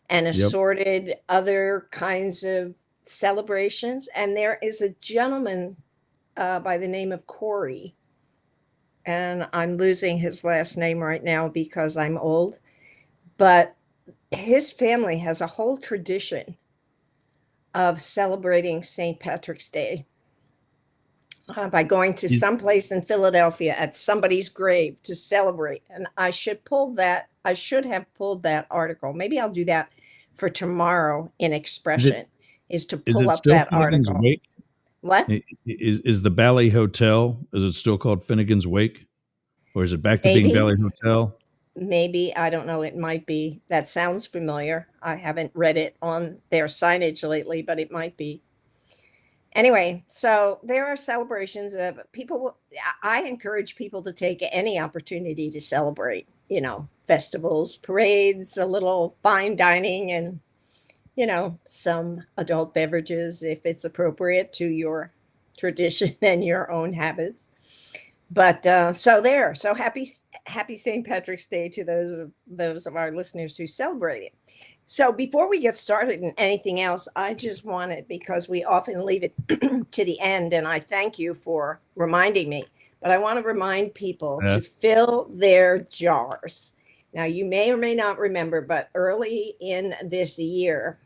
and Yep. assorted other kinds of celebrations. And there is a gentleman by the name of Corey, and I'm losing his last name right now because I'm old, but his family has a whole tradition of celebrating St. Patrick's Day by going to Is some place in Philadelphia at somebody's grave to celebrate. And I should have pulled that article. Maybe I'll do that for tomorrow in is it Expression, is to is pull it up still that Finnegan's article. Wake? What? Is the Bally Hotel, is it still called Finnegan's Wake? Or is it back to being Maybe, Bally Hotel? maybe, I don't know. It might be. That sounds familiar. I haven't read it on their signage lately, but it might be. Anyway, so there are celebrations of people. I encourage people to take any opportunity to celebrate, festivals, parades, a little fine dining, and, some adult beverages if it's appropriate to your tradition and your own habits. But so happy St. Patrick's Day to those of our listeners who celebrate it. So before we get started in anything else, I just wanted, because we often leave it to the end, and I thank you for reminding me, but I want to remind people Yeah. to fill their jars. Now, you may or may not remember, but early in this year,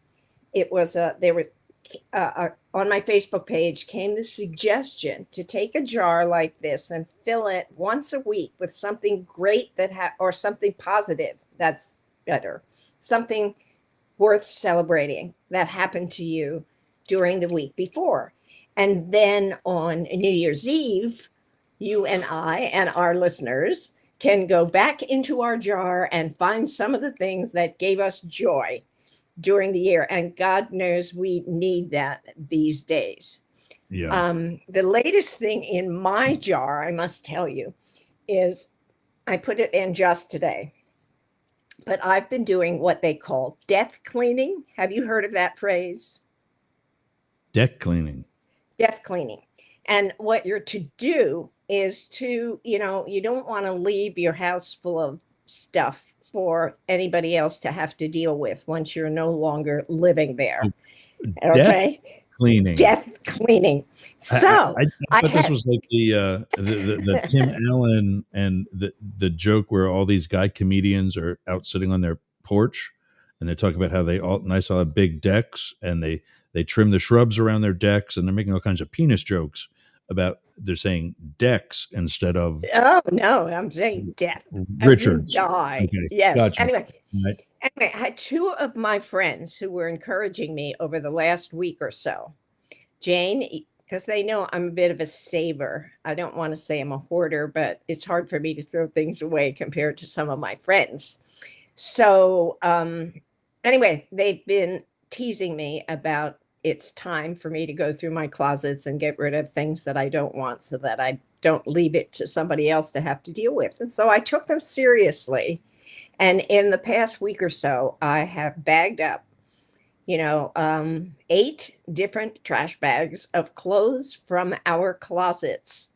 there was on my Facebook page came the suggestion to take a jar like this and fill it once a week with something great or something positive that's better, something worth celebrating that happened to you during the week before. And then on New Year's Eve, you and I and our listeners can go back into our jar and find some of the things that gave us joy during the year. And God knows we need that these days. Yeah. The latest thing in my jar, I must tell you, is I put it in just today, but I've been doing what they call death cleaning. Have you heard of that phrase? Deck cleaning. Death cleaning. And what you're to do is to, you don't want to leave your house full of stuff for anybody else to have to deal with once you're no longer living there. Death Okay. cleaning. Death cleaning. I, So I I thought this had, was like the Tim Allen and the joke where all these guy comedians are out sitting on their porch and they talk about how they all nice all have big decks and they trim the shrubs around their decks and they're making all kinds of penis jokes about they're saying decks instead of oh no, I'm saying death as in Richards. die. Okay, Yes. gotcha. Right. Anyway, I had two of my friends who were encouraging me over the last week or so. Jane, because they know I'm a bit of a saver. I don't want to say I'm a hoarder, but it's hard for me to throw things away compared to some of my friends. So, anyway, they've been teasing me about it's time for me to go through my closets and get rid of things that I don't want so that I don't leave it to somebody else to have to deal with. And so I took them seriously. And in the past week or so, I have bagged up 8 different trash bags of clothes from our closets.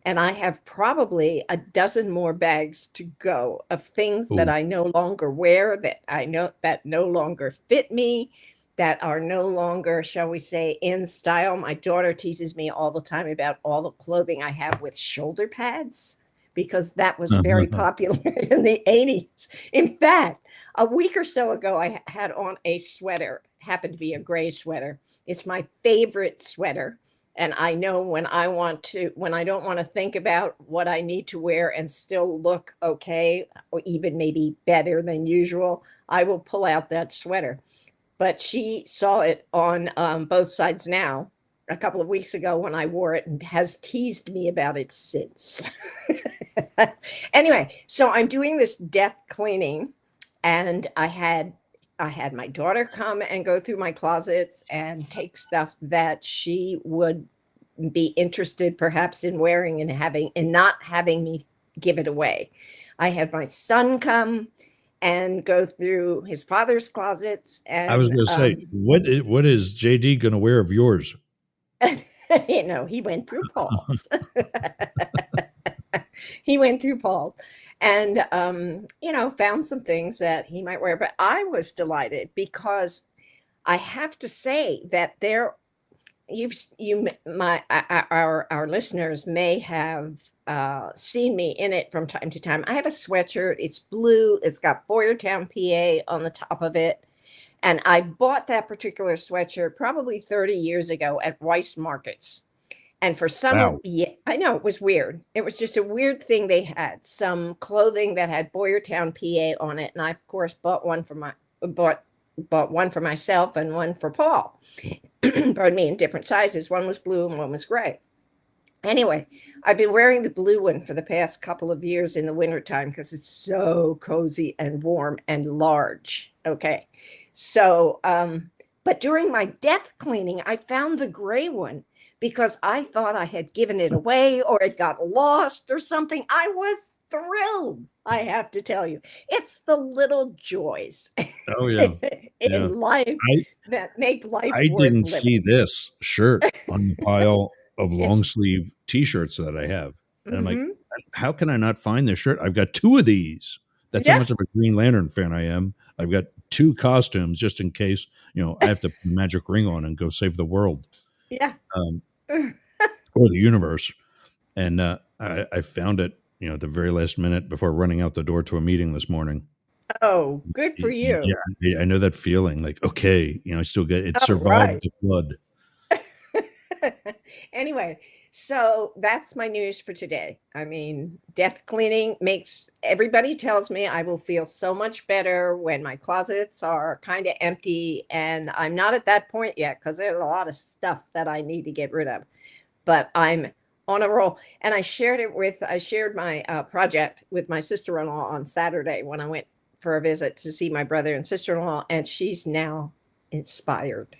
And I have probably a dozen more bags to go of things that Ooh. I no longer wear, that I know that no longer fit me, that are no longer, shall we say, in style. My daughter teases me all the time about all the clothing I have with shoulder pads because that was very popular in the 80s. In fact, a week or so ago, I had on a sweater, happened to be a gray sweater. It's my favorite sweater. And I know when I don't want to think about what I need to wear and still look okay, or even maybe better than usual, I will pull out that sweater. But she saw it on Both Sides Now a couple of weeks ago when I wore it and has teased me about it since. Anyway, so I'm doing this death cleaning, and I had my daughter come and go through my closets and take stuff that she would be interested perhaps in wearing and not having me give it away. I had my son come and go through his father's closets, I was and going to say, what is JD going to wear of yours? he went through Paul's. He went through Paul and, found some things that he might wear. But I was delighted because I have to say that our listeners may have seen me in it from time to time. I have a sweatshirt. It's blue. It's got Boyertown, PA on the top of it. And I bought that particular sweatshirt probably 30 years ago at Weiss Markets. And for Wow. I know it was weird. It was just a weird thing. They had some clothing that had Boyertown, PA on it, and I of course bought one for myself and one for Paul. Pardon me, in different sizes. One was blue and one was gray. Anyway, I've been wearing the blue one for the past couple of years in the wintertime because it's so cozy and warm and large. Okay. So, but during my death cleaning, I found the gray one because I thought I had given it away or it got lost or something. I was thrilled, I have to tell you. It's the little joys Oh yeah. Yeah. in life that make life I worth didn't see living. this shirt on the pile of long It's sleeve t-shirts that I have. And I'm like, mhm. how can I not find this shirt? I've got 2 of these. That's how Yeah, much of a Green Lantern fan I am. I've got 2 costumes just in case, I have to put a magic ring on and go save the world, yeah. um, or the universe. And I found it, at the very last minute before running out the door to a meeting this morning. Oh, good for Yeah, you. I know that feeling. Like, okay, I still get it. Oh, Survived right. the flood. Anyway, so that's my news for today. I mean, death cleaning makes everybody tells me I will feel so much better when my closets are kind of empty. And I'm not at that point yet because there's a lot of stuff that I need to get rid of. But I'm on a roll. And I shared my project with my sister in law on Saturday when I went for a visit to see my brother and sister in law. And she's now inspired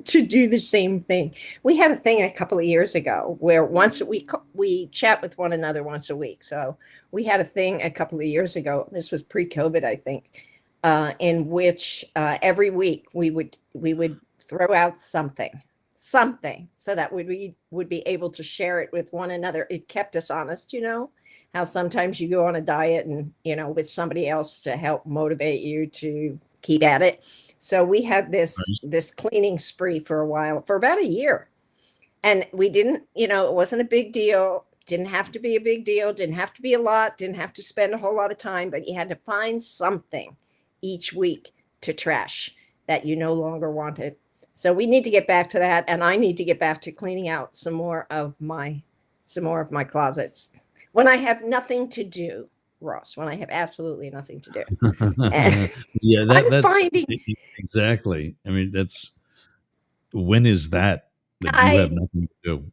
to do the same thing. We had a thing a couple of years ago where once a week we chat with one another once a week. So we had a thing a couple of years ago. This was pre-COVID, I think, in which every week we would throw out something something so that we would be able to share it with one another. It kept us honest, how sometimes you go on a diet and, with somebody else to help motivate you to keep at it. So we had this cleaning spree for a while, for about a year. And we didn't, it wasn't a big deal. Didn't have to be a big deal. Didn't have to be a lot. Didn't have to spend a whole lot of time, but you had to find something each week to trash that you no longer wanted. So we need to get back to that. And I need to get back to cleaning out some more of my closets when I have nothing to do, Ross, when I have absolutely nothing to do. Yeah, that's finding, exactly. I mean, when is that you have nothing to do?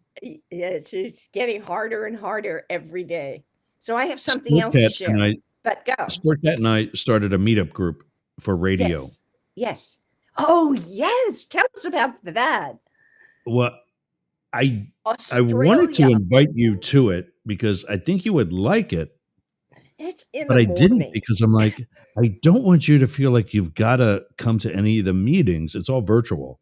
It's getting harder and harder every day. So I have something else to share. But go. Sportcat and I started a meetup group for radio. Yes. Oh, yes. Tell us about that. Well, I wanted to invite you to it because I think you would like it. It's in but the I morning. didn't because I'm like, I don't want you to feel like you've got to come to any of the meetings. It's all virtual.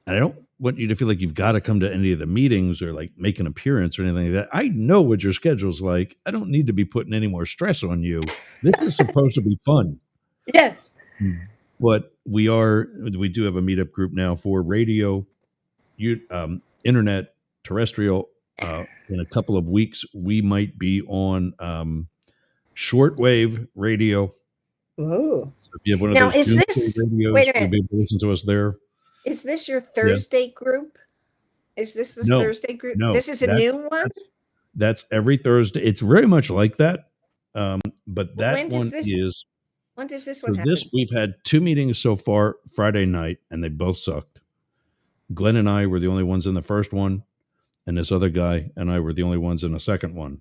And I don't want you to feel like you've got to come to any of the meetings or like make an appearance or anything like that. I know what your schedule's like. I don't need to be putting any more stress on you. This is supposed to be fun. Yeah. But we do have a meetup group now for radio, internet, terrestrial. In a couple of weeks, we might be on shortwave radio. Oh. So if you have one of those radios, wait a minute. you'll be able to listen to us there. Is this your Thursday group? Is this Thursday group? No, this is a new one? That's every Thursday. It's very much like that. But that when does this one happen? We've had 2 meetings so far Friday night, and they both sucked. Glenn and I were the only ones in the first one, and this other guy and I were the only ones in the second one.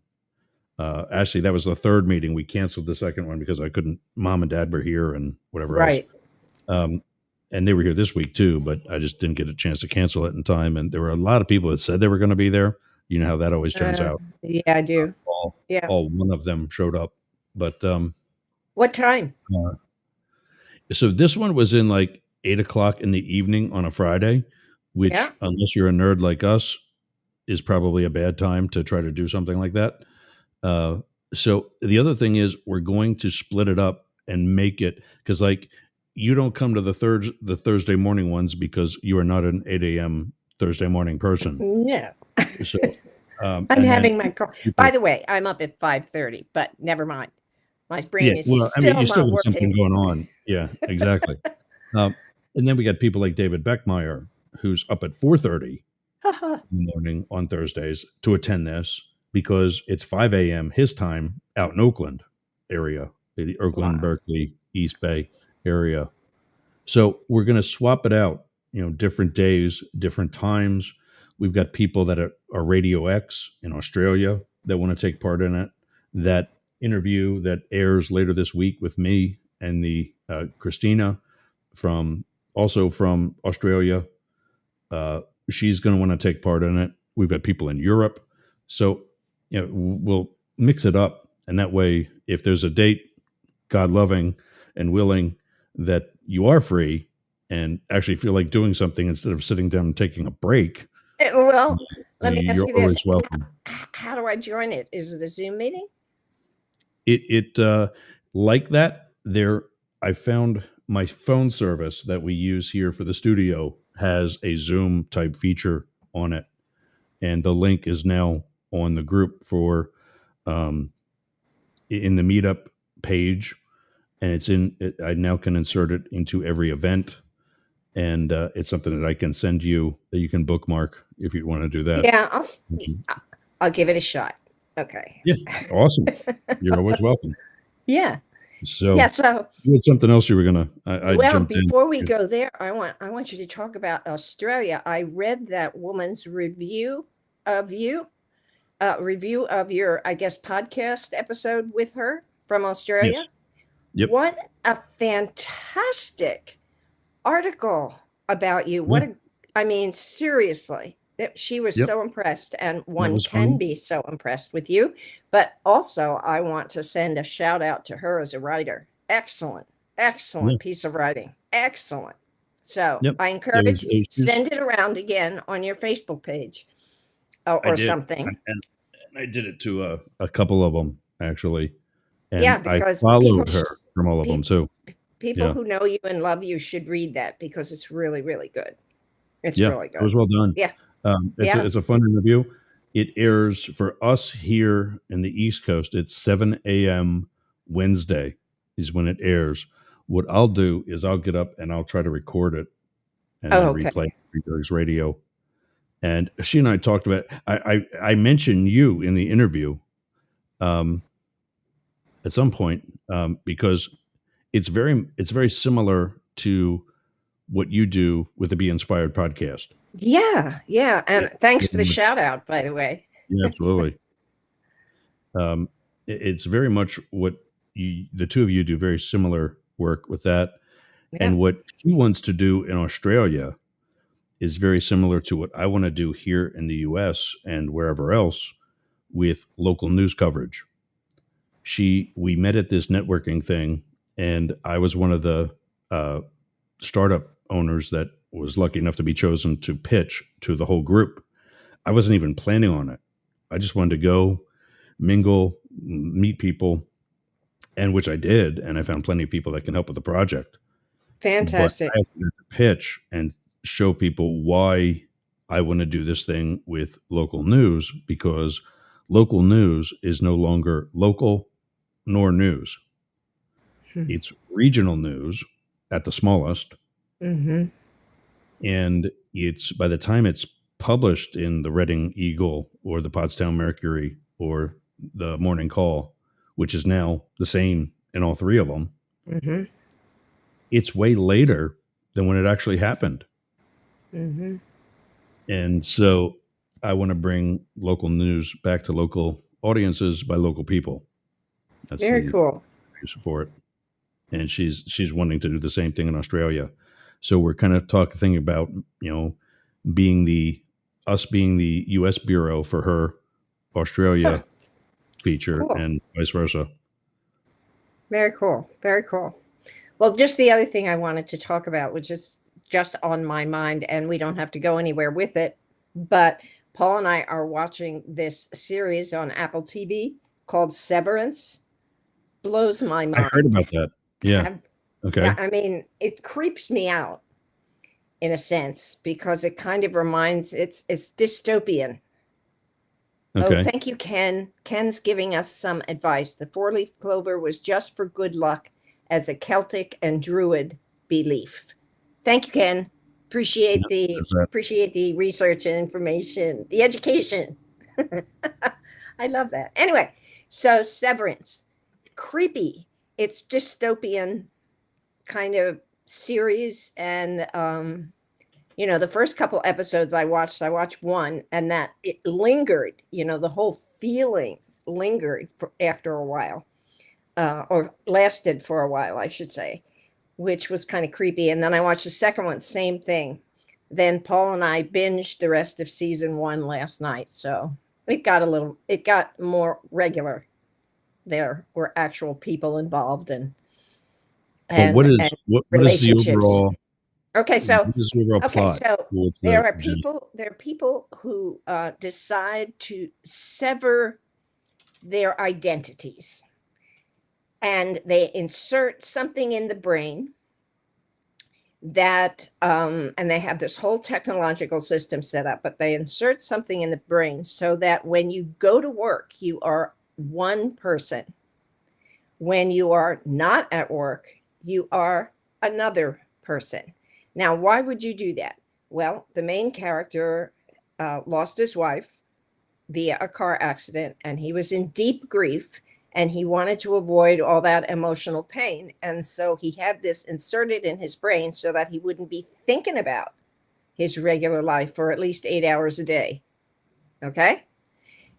Actually, that was the third meeting. We canceled the second one because I couldn't. Mom and Dad were here and whatever else. And they were here this week too, but I just didn't get a chance to cancel it in time. And there were a lot of people that said they were going to be there. You know how that always turns out. Yeah, I do. All one of them showed up. But what time? So this one was in like 8:00 in the evening on a Friday, which unless you're a nerd like us, is probably a bad time to try to do something like that. So the other thing is we're going to split it up and make it, because like you don't come to the Thursday morning ones because you are not an 8 a.m. Thursday morning person. Yeah. So I'm having my call. By the way, I'm up at 5:30, but never mind. My brain is still not working. Something going on. Yeah, exactly. And then we got people like David Beckmeyer, who's up at 4:30 in the morning on Thursdays to attend this because it's 5 a.m. his time out in Oakland area, the Oakland, Berkeley, East Bay area. So we're going to swap it out, different days, different times. We've got people that are Radio X in Australia that want to take part in it. That interview that airs later this week with me and the Christina from Australia. She's going to want to take part in it. We've got people in Europe. So, we'll mix it up. And that way, if there's a date, God loving and willing, that you are free and actually feel like doing something instead of sitting down and taking a break. Well, let me ask you this. Welcome. How do I join it? Is it a Zoom meeting? It like that there, I found my phone service that we use here for the studio has a Zoom type feature on it. And the link is now on the group for, in the meetup page. And I now can insert it into every event. And it's something that I can send you that you can bookmark if you want to do that. Yeah, I'll give it a shot. Okay. Yeah, awesome. You're always welcome. Yeah. So you had something else you were gonna. Before we go there, I want you to talk about Australia. I read that woman's review of your, I guess, podcast episode with her from Australia. Yes. Yep. What a fantastic article about you. Seriously. She was so impressed, and one can be so impressed with you. But also, I want to send a shout out to her as a writer. Excellent piece of writing. Excellent. So Yep. I It encourage, was send it around again on your Facebook page I or did. something. And I did it to a couple of them, actually. Yeah, And I because followed her from all of them, too. people Yeah. who know you and love you should read that because it's really, really good. It's Yeah. really It good. was well done. Yeah. It's a fun interview. It airs for us here in the East Coast. It's 7 a.m. Wednesday is when it airs. What I'll do is I'll get up and I'll try to record it and Oh, then okay. replay Greenberg's radio. And she and I talked about. I mentioned you in the interview at some point because it's very similar to what you do with the Be Inspired podcast. Yeah. Yeah. And Yeah. thanks for the shout out, by the way. Yeah, absolutely. It's very much what the two of you do very similar work with that. Yeah. And what she wants to do in Australia is very similar to what I want to do here in the US and wherever else with local news coverage. We met at this networking thing, and I was one of the startup owners that was lucky enough to be chosen to pitch to the whole group. I wasn't even planning on it. I just wanted to go mingle, meet people, and which I did, and I found plenty of people that can help with the project. Fantastic. But I have to pitch and show people why I want to do this thing with local news, because local news is no longer local nor news. It's regional news at the smallest. Mm-hmm. And it's by the time it's published in the Reading Eagle or the Pottstown Mercury or the Morning Call, which is now the same in all three of them, Mm-hmm. it's way later than when it actually happened. Mm-hmm. And so I want to bring local news back to local audiences by local people. That's Very the cool. reason for it. And she's wanting to do the same thing in Australia. So we're kind of thinking about, being us being the U.S. bureau for her Australia feature, Cool. and vice versa. Very cool. Very cool. Well, just the other thing I wanted to talk about, which is just on my mind, and we don't have to go anywhere with it, but Paul and I are watching this series on Apple TV called Severance. Blows my mind. I heard about that. Yeah. Okay. I mean, it creeps me out in a sense because it kind of reminds it's dystopian. Okay. Oh, thank you, Ken. Ken's giving us some advice. The four-leaf clover was just for good luck as a Celtic and Druid belief. Thank you, Ken. Appreciate the research and information, the education. I love that. Anyway, so Severance, creepy. It's dystopian kind of series, and the first couple episodes I watched one, and that it lingered. The whole feeling lingered after a while, or lasted for a while, I should say, which was kind of creepy. And then I watched the second one, same thing. Then Paul and I binged the rest of season 1 last night, so it got more regular. There were actual people involved, and what is the overall? Okay, so plot? there are people who decide to sever their identities, and they insert something in the brain that and they have this whole technological system set up, but they insert something in the brain so that when you go to work, you are one person. When you are not at work, you are another person. Now, why would you do that? Well, the main character lost his wife via a car accident, and he was in deep grief, and he wanted to avoid all that emotional pain. And so he had this inserted in his brain so that he wouldn't be thinking about his regular life for at least 8 hours a day. Okay?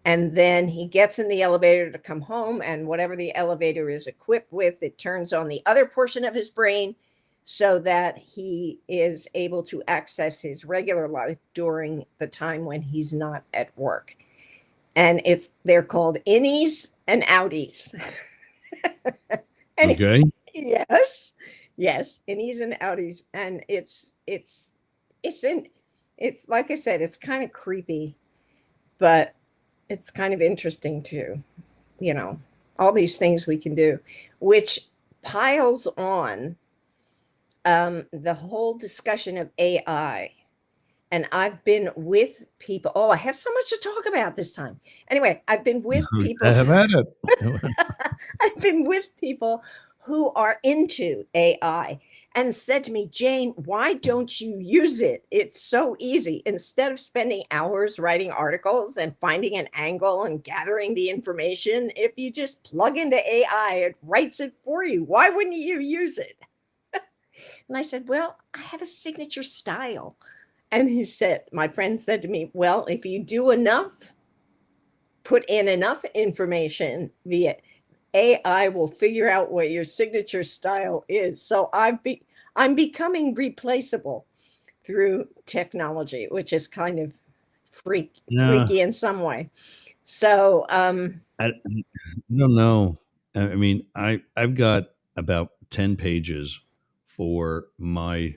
And then he gets in the elevator to come home, and whatever the elevator is equipped with, it turns on the other portion of his brain so that he is able to access his regular life during the time when he's not at work. And they're called innies and outies. Okay. Yes. Yes, and he's an outies, and it's like I said, it's kind of creepy, but it's kind of interesting too. You know, all these things we can do, which piles on the whole discussion of AI. And I've been with people. Oh, I have so much to talk about this time. Anyway, I've been with people. Have at it. I've been with people who are into AI and said to me, Jane, why don't you use it? It's so easy. Instead of spending hours writing articles and finding an angle and gathering the information, if you just plug into AI, it writes it for you. Why wouldn't you use it? And I said, well, I have a signature style. And he said, my friend said to me, well, if you do enough, put in enough information, the AI will figure out what your signature style is. So I'm becoming replaceable through technology, which is kind of freaky in some way. So I don't know. I mean, I've got about 10 pages for my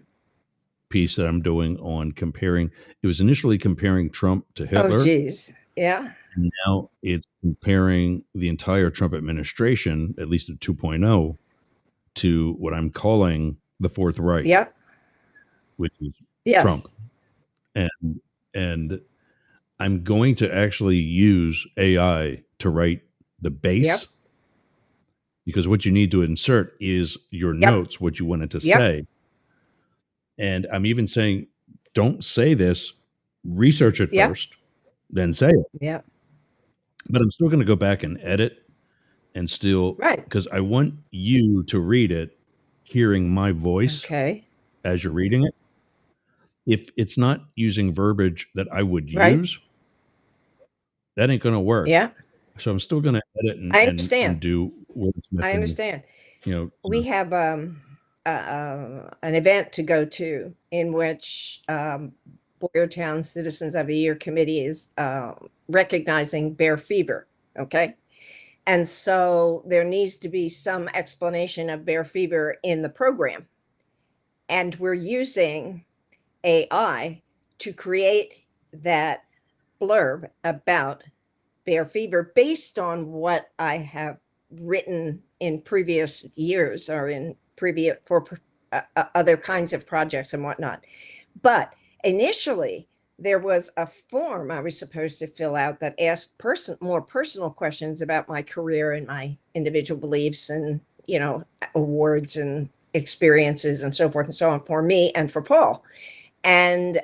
piece that I'm doing on comparing. It was initially comparing Trump to Hitler. Oh, geez. Yeah. And now it's comparing the entire Trump administration, at least at 2.0, to what I'm calling the Fourth Reich. Yep. Which is yes. Trump. And I'm going to actually use AI to write the base. Yep. Because what you need to insert is your notes, what you wanted to say. And I'm even saying, don't say this, research it first, then say it. Yeah. But I'm still going to go back and edit and still, because I want you to read it, hearing my voice as you're reading it. If it's not using verbiage that I would use, that ain't going to work. Yeah. So I'm still going to edit and, I understand. and do wordsmithing. I understand. You know, we have an event to go to in which Boyertown Citizens of the Year Committee is recognizing bear fever. Okay. And so there needs to be some explanation of bear fever in the program. And we're using AI to create that blurb about bear fever based on what I have written in previous years or in previous for other kinds of projects and whatnot. But initially, there was a form I was supposed to fill out that asked more personal questions about my career and my individual beliefs and, you know, awards and experiences and so forth and so on for me and for Paul. And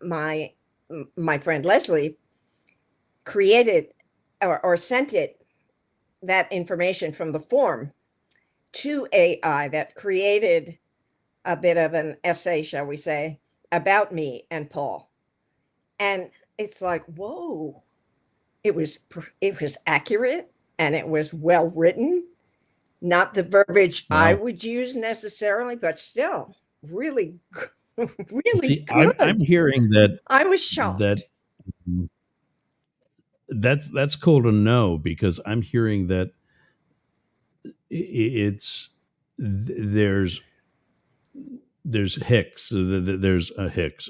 my friend Leslie created or sent that information from the form to AI that created a bit of an essay, shall we say, about me and Paul. And it's like, whoa, it was accurate and it was well written, not the verbiage I would use necessarily, but still really, really See, good. I'm hearing that I was shocked. That's cool to know, because I'm hearing that there's Hicks, there's a Hicks,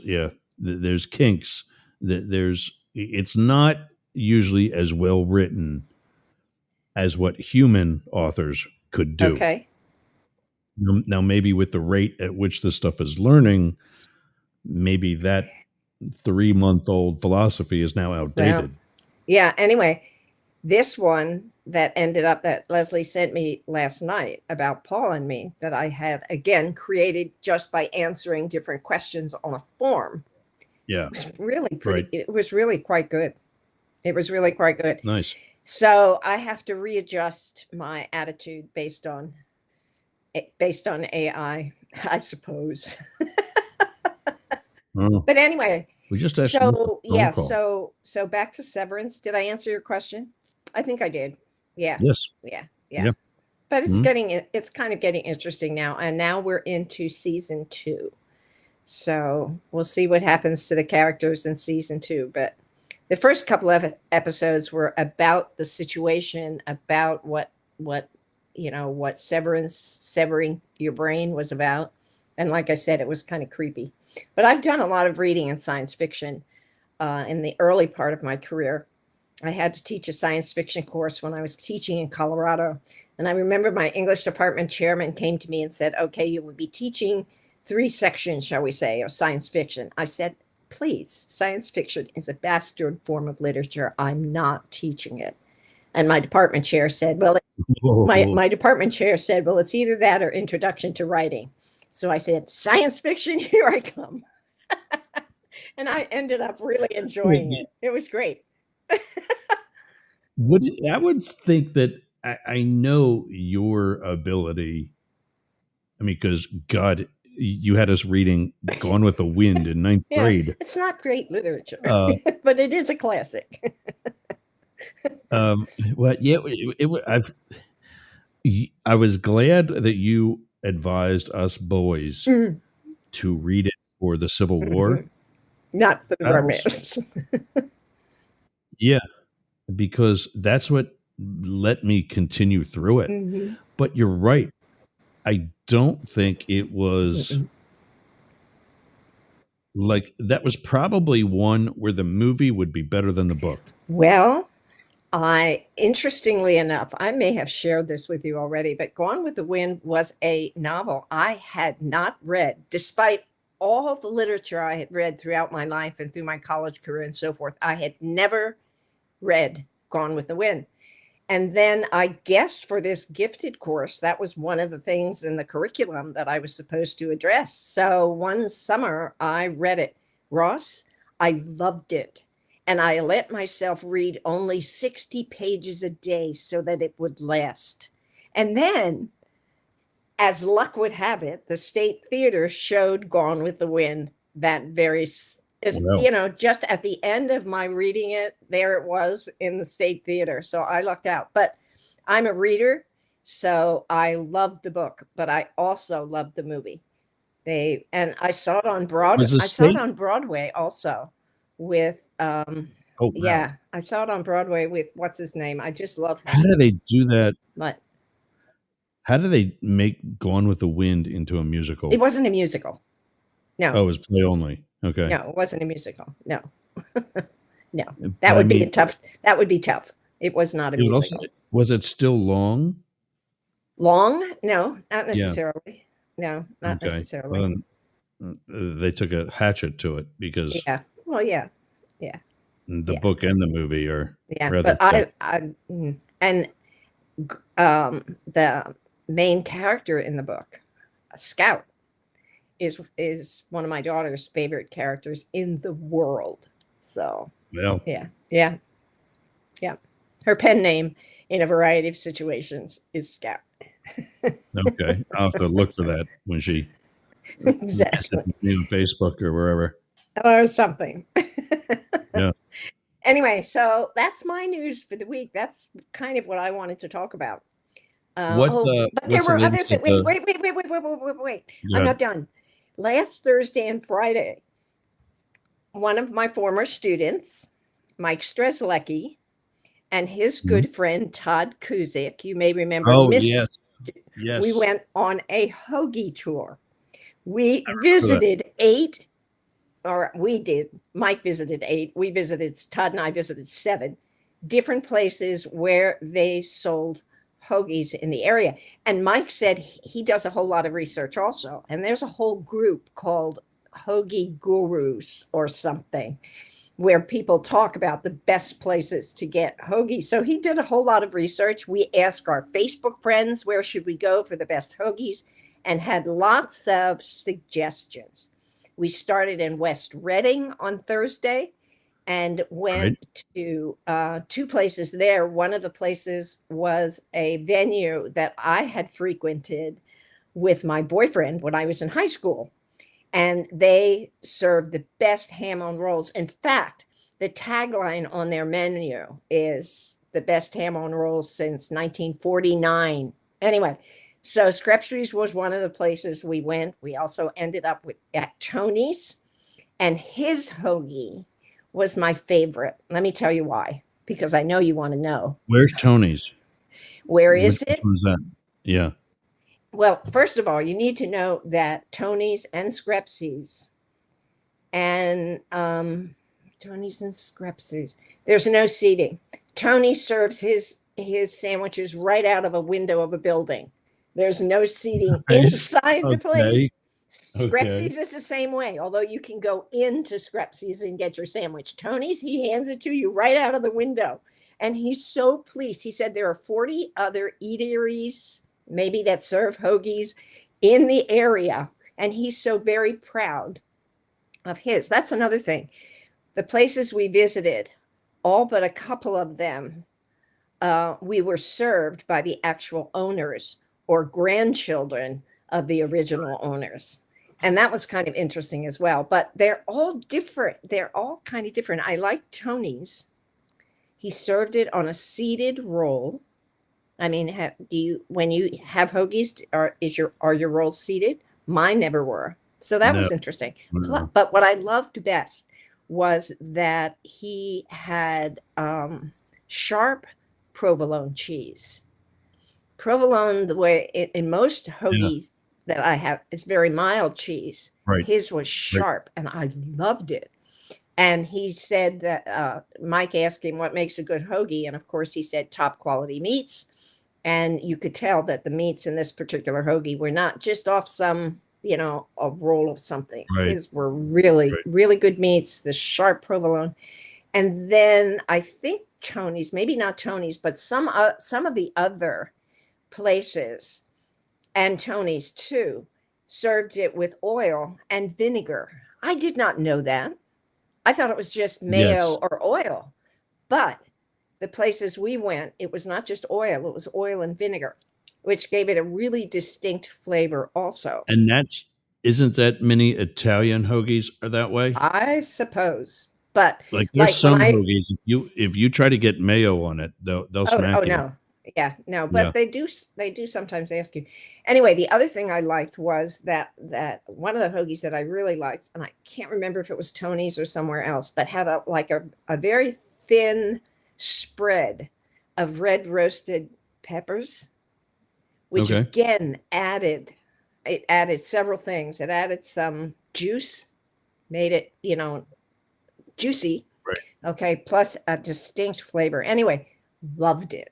there's kinks, it's not usually as well written as what human authors could do. Okay. Now maybe with the rate at which this stuff is learning, maybe that 3-month-old philosophy is now outdated. Well, yeah. Anyway, this one that ended up that Leslie sent me last night about Paul and me that I had again created just by answering different questions on a form. Yeah. It was really pretty. It was really quite good. It was really quite good. Nice. So I have to readjust my attitude based on AI, I suppose. But anyway, we just so back to Severance. Did I answer your question? I think I did. Yeah. Yes. Yeah. But it's kind of getting interesting now. And now we're into season 2. So we'll see what happens to the characters in season 2. But the first couple of episodes were about the situation, about what what severing your brain was about. And like I said, it was kind of creepy. But I've done a lot of reading in science fiction in the early part of my career. I had to teach a science fiction course when I was teaching in Colorado. And I remember my English department chairman came to me and said, okay, you will be teaching 3 sections, shall we say, of science fiction. I said, please, science fiction is a bastard form of literature. I'm not teaching it. And my department chair said, well, my department chair said, well, it's either that or introduction to writing. So I said, science fiction, here I come. And I ended up really enjoying it. It was great. I would think that I know your ability. I mean, because God, you had us reading Gone with the Wind in 9th grade. It's not great literature, but it is a classic. Well, yeah, I was glad that you advised us boys to read it for the Civil War. Not for the romance. Yeah, because that's what let me continue through it. But you're right. I don't think it was like that was probably one where the movie would be better than the book. Well, interestingly enough, I may have shared this with you already, but Gone with the Wind was a novel I had not read, despite all the literature I had read throughout my life and through my college career and so forth. I had never read Gone with the Wind. And then I guessed for this gifted course, that was one of the things in the curriculum that I was supposed to address. So one summer I read it. Ross, I loved it. And I let myself read only 60 pages a day so that it would last. And then, as luck would have it, the State Theater showed Gone with the Wind that very just at the end of my reading it, there it was in the State Theater. So I lucked out. But I'm a reader, so I loved the book, but I also loved the movie. And I saw it on Broadway. I saw it on Broadway also with yeah, I saw it on Broadway with what's his name? I just love him. How do they do that? What? How do they make Gone with the Wind into a musical? It wasn't a musical. No. Oh, it was play only. Okay. No, it wasn't a musical. No. No. That would be tough. That would be tough. It was not a musical. Was it still long? Long? No, not necessarily. No, not necessarily. Well, they took a hatchet to it because Well, yeah. The book and the movie are rather but the main character in the book, Scout, is one of my daughter's favorite characters in the world. So yeah. Her pen name in a variety of situations is Scout. Okay, I'll have to look for that when she exactly on Facebook or wherever or something. Yeah. Anyway, so that's my news for the week. That's kind of what I wanted to talk about. But there were other things. Wait. I'm not done. Last Thursday and Friday, one of my former students, Mike Strzelecki, and his good friend Todd Kuzik, you may remember. Oh, yes. We went on a hoagie tour. We visited 8. Or we did. Mike visited 8. We visited, Todd and I visited 7 different places where they sold hoagies in the area. And Mike said he does a whole lot of research also. And there's a whole group called Hoagie Gurus or something where people talk about the best places to get hoagies. So he did a whole lot of research. We asked our Facebook friends, where should we go for the best hoagies, and had lots of suggestions. We started in West Reading on Thursday and went to 2 places there. One of the places was a venue that I had frequented with my boyfriend when I was in high school. And they served the best ham on rolls. In fact, the tagline on their menu is the best ham on rolls since 1949. Anyway, so Skrepsby's was one of the places we went. We also ended up at Tony's, and his hoagie was my favorite. Let me tell you why, because I know you want to know. Where's Tony's? Where is it? Which that? Yeah. Well, first of all, you need to know that Tony's and Skrepsi's and Tony's and Skrepsi's, there's no seating. Tony serves his sandwiches right out of a window of a building. There's no seating Nice. inside the place. Okay. Skrepsi's is the same way, although you can go into Skrepsi's and get your sandwich. Tony's, he hands it to you right out of the window. And he's so pleased. He said there are 40 other eateries, maybe that serve hoagies in the area. And he's so very proud of his. That's another thing. The places we visited, all but a couple of them, we were served by the actual owners or grandchildren of the original owners. And that was kind of interesting as well. But they're all different. They're all kind of different. I like Tony's. He served it on a seated roll. I mean, when you have hoagies, are your rolls seated? Mine never were. So that was interesting. No. But what I loved best was that he had sharp provolone cheese. Provolone, the way in most hoagies that I have, is very mild cheese. Right. His was sharp, and I loved it. And he said that Mike asked him what makes a good hoagie, and of course he said top quality meats. And you could tell that the meats in this particular hoagie were not just off some, a roll of something. Right. These were really, really good meats, the sharp provolone. And then I think Tony's, maybe not Tony's, but some of the other places, and Tony's too, served it with oil and vinegar. I did not know that. I thought it was just mayo or oil. But the places we went, it was not just oil, it was oil and vinegar, which gave it a really distinct flavor also. And isn't that many Italian hoagies are that way? I suppose. But like there's some hoagies, if you try to get mayo on it, they'll smack you. No. Yeah, no, but they do sometimes ask you. Anyway, the other thing I liked was that one of the hoagies that I really liked, and I can't remember if it was Tony's or somewhere else, but had a very thin spread of red roasted peppers, which again added several things. It added some juice, made it, juicy. Right. Okay, plus a distinct flavor. Anyway, loved it.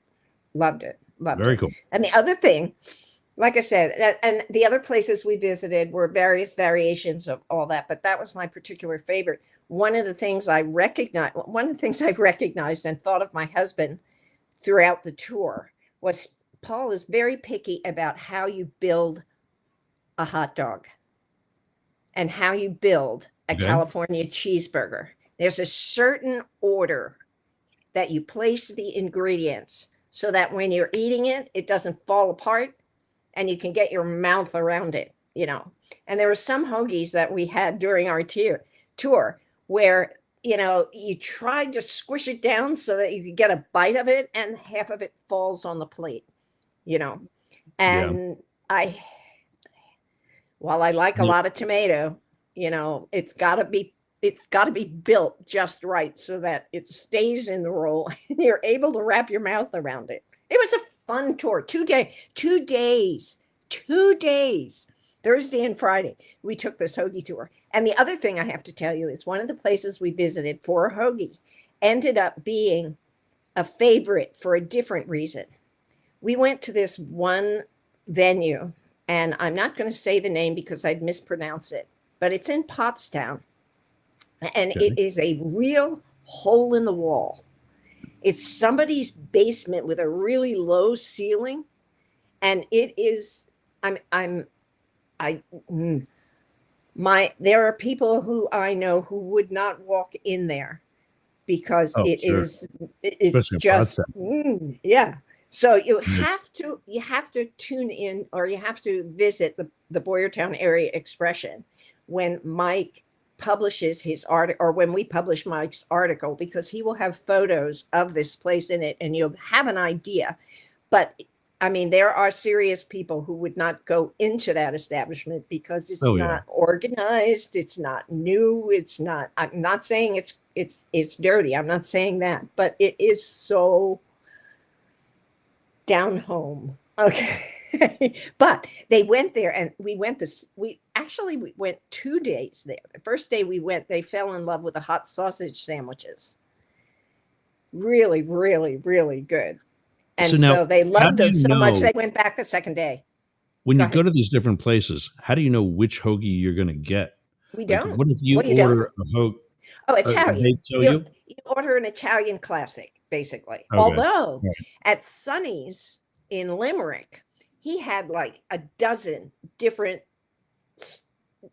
Very cool. And the other thing, like I said, and the other places we visited were various variations of all that, but that was my particular favorite. One of the things I recognized and thought of my husband throughout the tour was Paul is very picky about how you build a hot dog and how you build a California cheeseburger. There's a certain order that you place the ingredients so that when you're eating it, it doesn't fall apart and you can get your mouth around it, And there were some hoagies that we had during our tour where, you tried to squish it down so that you could get a bite of it and half of it falls on the plate, And while I like a lot of tomato, it's got to be built just right so that it stays in the roll and you're able to wrap your mouth around it. It was a fun tour. 2 days, Thursday and Friday, we took this hoagie tour. And the other thing I have to tell you is one of the places we visited for a hoagie ended up being a favorite for a different reason. We went to this one venue, and I'm not going to say the name because I'd mispronounce it, but it's in Pottstown. And it is a real hole in the wall. It's somebody's basement with a really low ceiling. And it is, there are people who I know who would not walk in there because it's just, So you have to tune in, or you have to visit the Boyertown Area Expression when Mike publishes his article, or when we publish Mike's article, because he will have photos of this place in it and you'll have an idea. But there are serious people who would not go into that establishment because it's not organized. It's not new. I'm not saying it's dirty. I'm not saying that, but it is so down home. Okay. But they went there and we went we went 2 days there. The first day we went, they fell in love with the hot sausage sandwiches. Really, really, really good. And So now, so they how loved do them you so much know they went back the second day. when Go you go ahead. to these different places? How do you know which hoagie you're going to get? We Like, don't. what if you Well, you order don't. a hoagie? Oh, They Italian. tell you? You order an Italian classic, basically. Okay. Although Right. at Sonny's in Limerick, he had like a dozen different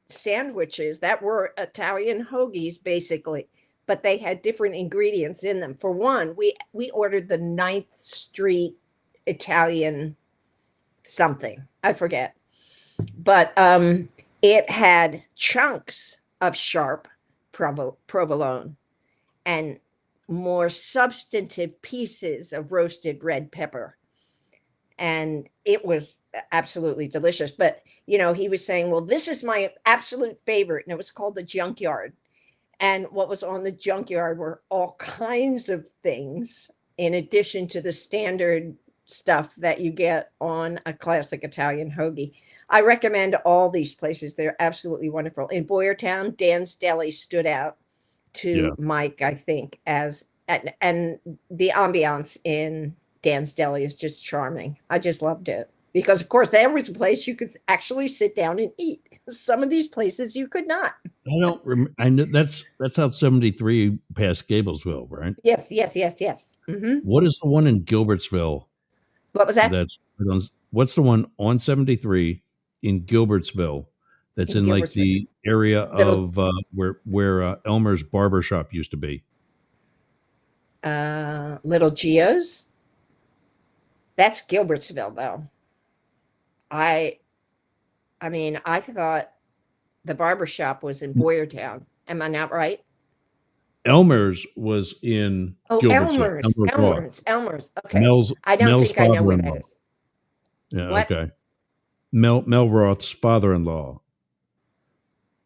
sandwiches that were Italian hoagies, basically, but they had different ingredients in them. For one, we ordered the 9th Street Italian something. I forget. But it had chunks of sharp provolone and more substantive pieces of roasted red pepper. And it was absolutely delicious. But, he was saying, well, this is my absolute favorite. And it was called the Junkyard. And what was on the Junkyard were all kinds of things in addition to the standard stuff that you get on a classic Italian hoagie. I recommend all these places. They're absolutely wonderful. In Boyertown, Dan's Deli stood out to Mike, I think, and the ambiance in Dan's Deli is just charming. I just loved it because, of course, there was a place you could actually sit down and eat. Some of these places you could not. I don't remember. I know that's out 73 past Gablesville, right? Yes. Mm-hmm. What is the one in Gilbertsville? What was that? What's the one on 73 in Gilbertsville? That's in like the area of where Elmer's Barbershop used to be. Little Gio's. That's Gilbertsville, though. I mean, I thought the barbershop was in Boyertown. Am I not right? Elmer's was in Gilbertsville. Elmer's. Okay. I don't Mel's think I know where that is. Yeah, what? Okay. Mel Roth's father-in-law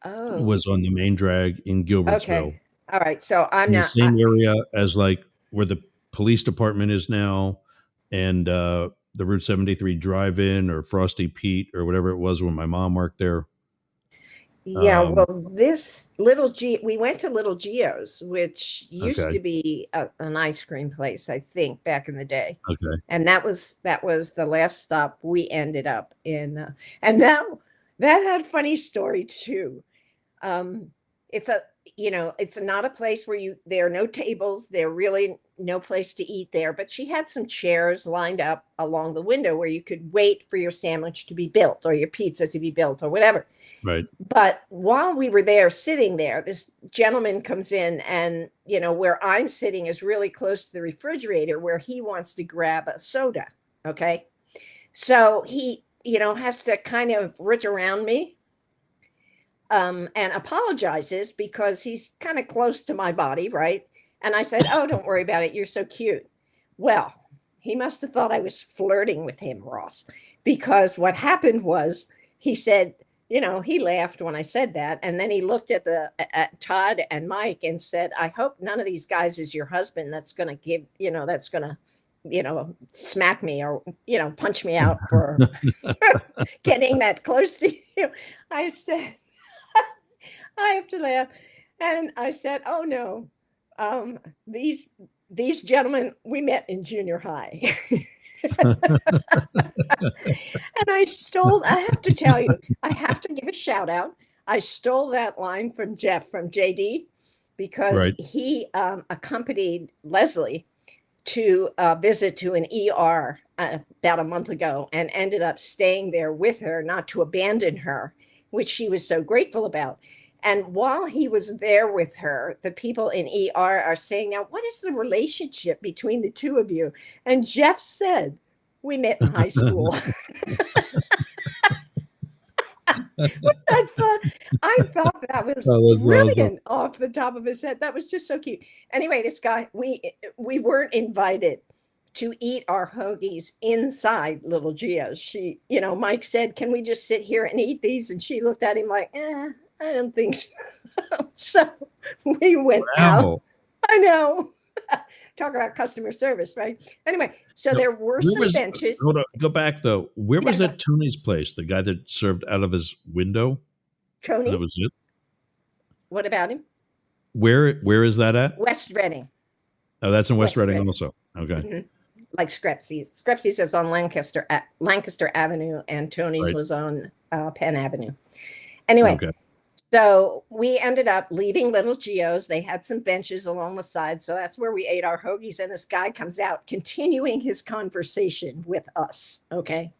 was on the main drag in Gilbertsville. Okay. All right. So I'm in not the same area as like where the police department is now, and the Route 73 drive-in or Frosty Pete or whatever it was when my mom worked there. Yeah, well, this we went to Little Gio's, which used to be an ice cream place, I think, back in the day. Okay. And that was the last stop we ended up in. And that had a funny story too. It's not a place where there are no tables. There really no place to eat there, but she had some chairs lined up along the window where you could wait for your sandwich to be built or your pizza to be built or whatever. Right. But while we were there sitting there, this gentleman comes in and, where I'm sitting is really close to the refrigerator where he wants to grab a soda. Okay. So he, has to kind of reach around me. And apologizes because he's kind of close to my body, right? And I said, oh, don't worry about it. You're so cute. Well, he must have thought I was flirting with him, Ross, because what happened was he said, he laughed when I said that. And then he looked at Todd and Mike and said, I hope none of these guys is your husband that's going to give, that's going to, smack me or, punch me out for getting that close to you. I said, I have to laugh. And I said, oh no, these gentlemen we met in junior high. And I have to tell you, I have to give a shout out. I stole that line from Jeff, from JD, because he accompanied Leslie to visit to an ER about a month ago and ended up staying there with her, not to abandon her, which she was so grateful about. And while he was there with her, the people in ER are saying, now, what is the relationship between the two of you? And Jeff said, we met in high school. I thought that was brilliant off the top of his head. That was just so cute. Anyway, this guy, we weren't invited to eat our hoagies inside Little Gio's. Mike said, can we just sit here and eat these? And she looked at him like, I don't think so. So we went out. I know. Talk about customer service, right? Anyway, so No, there were where some was benches. hold on, go back though. Where Yeah, was at Tony's place? The guy that served out of his window? And that Coney, was it? what about him? Where is that at? West Reading. Oh, that's in West West Reading Reading. also. Okay. Mhm. Like Skrepsi's. Skrepsi's is on Lancaster Avenue, and Tony's Right. was on Penn Avenue. Anyway, Okay. so we ended up leaving Little Geo's. They had some benches along the side, so that's where we ate our hoagies. And this guy comes out, continuing his conversation with us. Okay.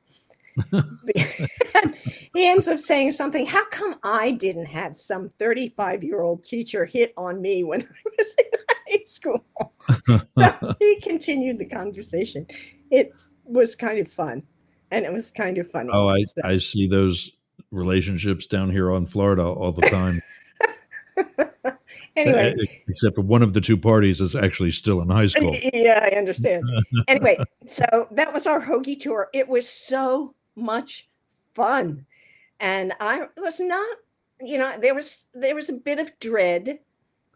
He ends up saying something. How come I didn't have some 35-year-old teacher hit on me when I was in high school? So he continued the conversation. It was kind of fun, and it was kind of funny. Oh, So- I see those relationships down here on Florida all the time. Anyway, Except one of the two parties is actually still in high school. yeah, I understand. Anyway, so that was our hoagie tour. It was so much fun, and I was not, there was a bit of dread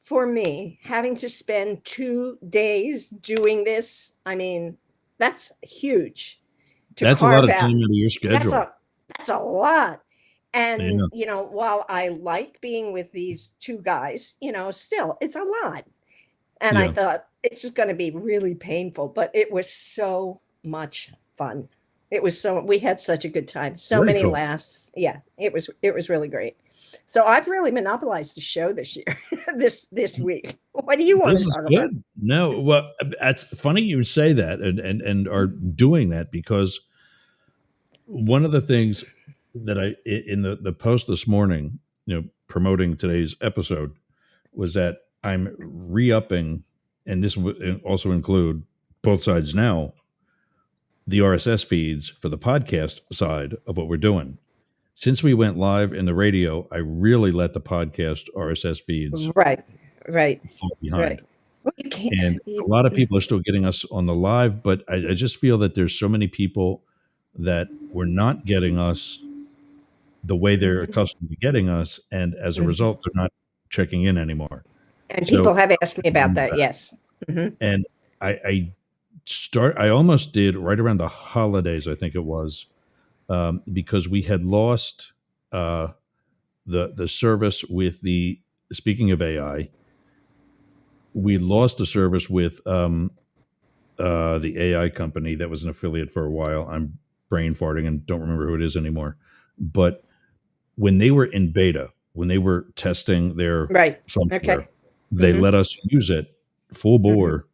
for me having to spend 2 days doing this. I mean, that's huge. That's a lot of time out of your schedule. That's a lot. And, Yeah. While I like being with these two guys, still it's a lot. And I Yeah. thought it's just going to be really painful, but it was so much fun. We had such a good time. So Very many cool. laughs. Yeah, it was really great. So I've really monopolized the show this year, this week. What do you want This to is talk good. about? No, well, that's funny you say that and are doing that, because one of the things that I in the post this morning, promoting today's episode, was that I'm re-upping, and this would also include both sides now, the RSS feeds for the podcast side of what we're doing. Since we went live in the radio, I really let the podcast RSS feeds Right. fall behind. Right. Well, you can't. And a lot of people are still getting us on the live, but I just feel that there's so many people that were not getting us the way they're accustomed to getting us, and as a result, they're not checking in anymore. And So- people have asked me about that. Yes. Mhm. And I almost did right around the holidays, I think it was, because we had lost the service with the, speaking of AI, we lost the service with the AI company that was an affiliate for a while. I'm brain farting and don't remember who it is anymore. But when they were in beta, when they were testing their Right. software, Okay. they Mhm. let us use it full bore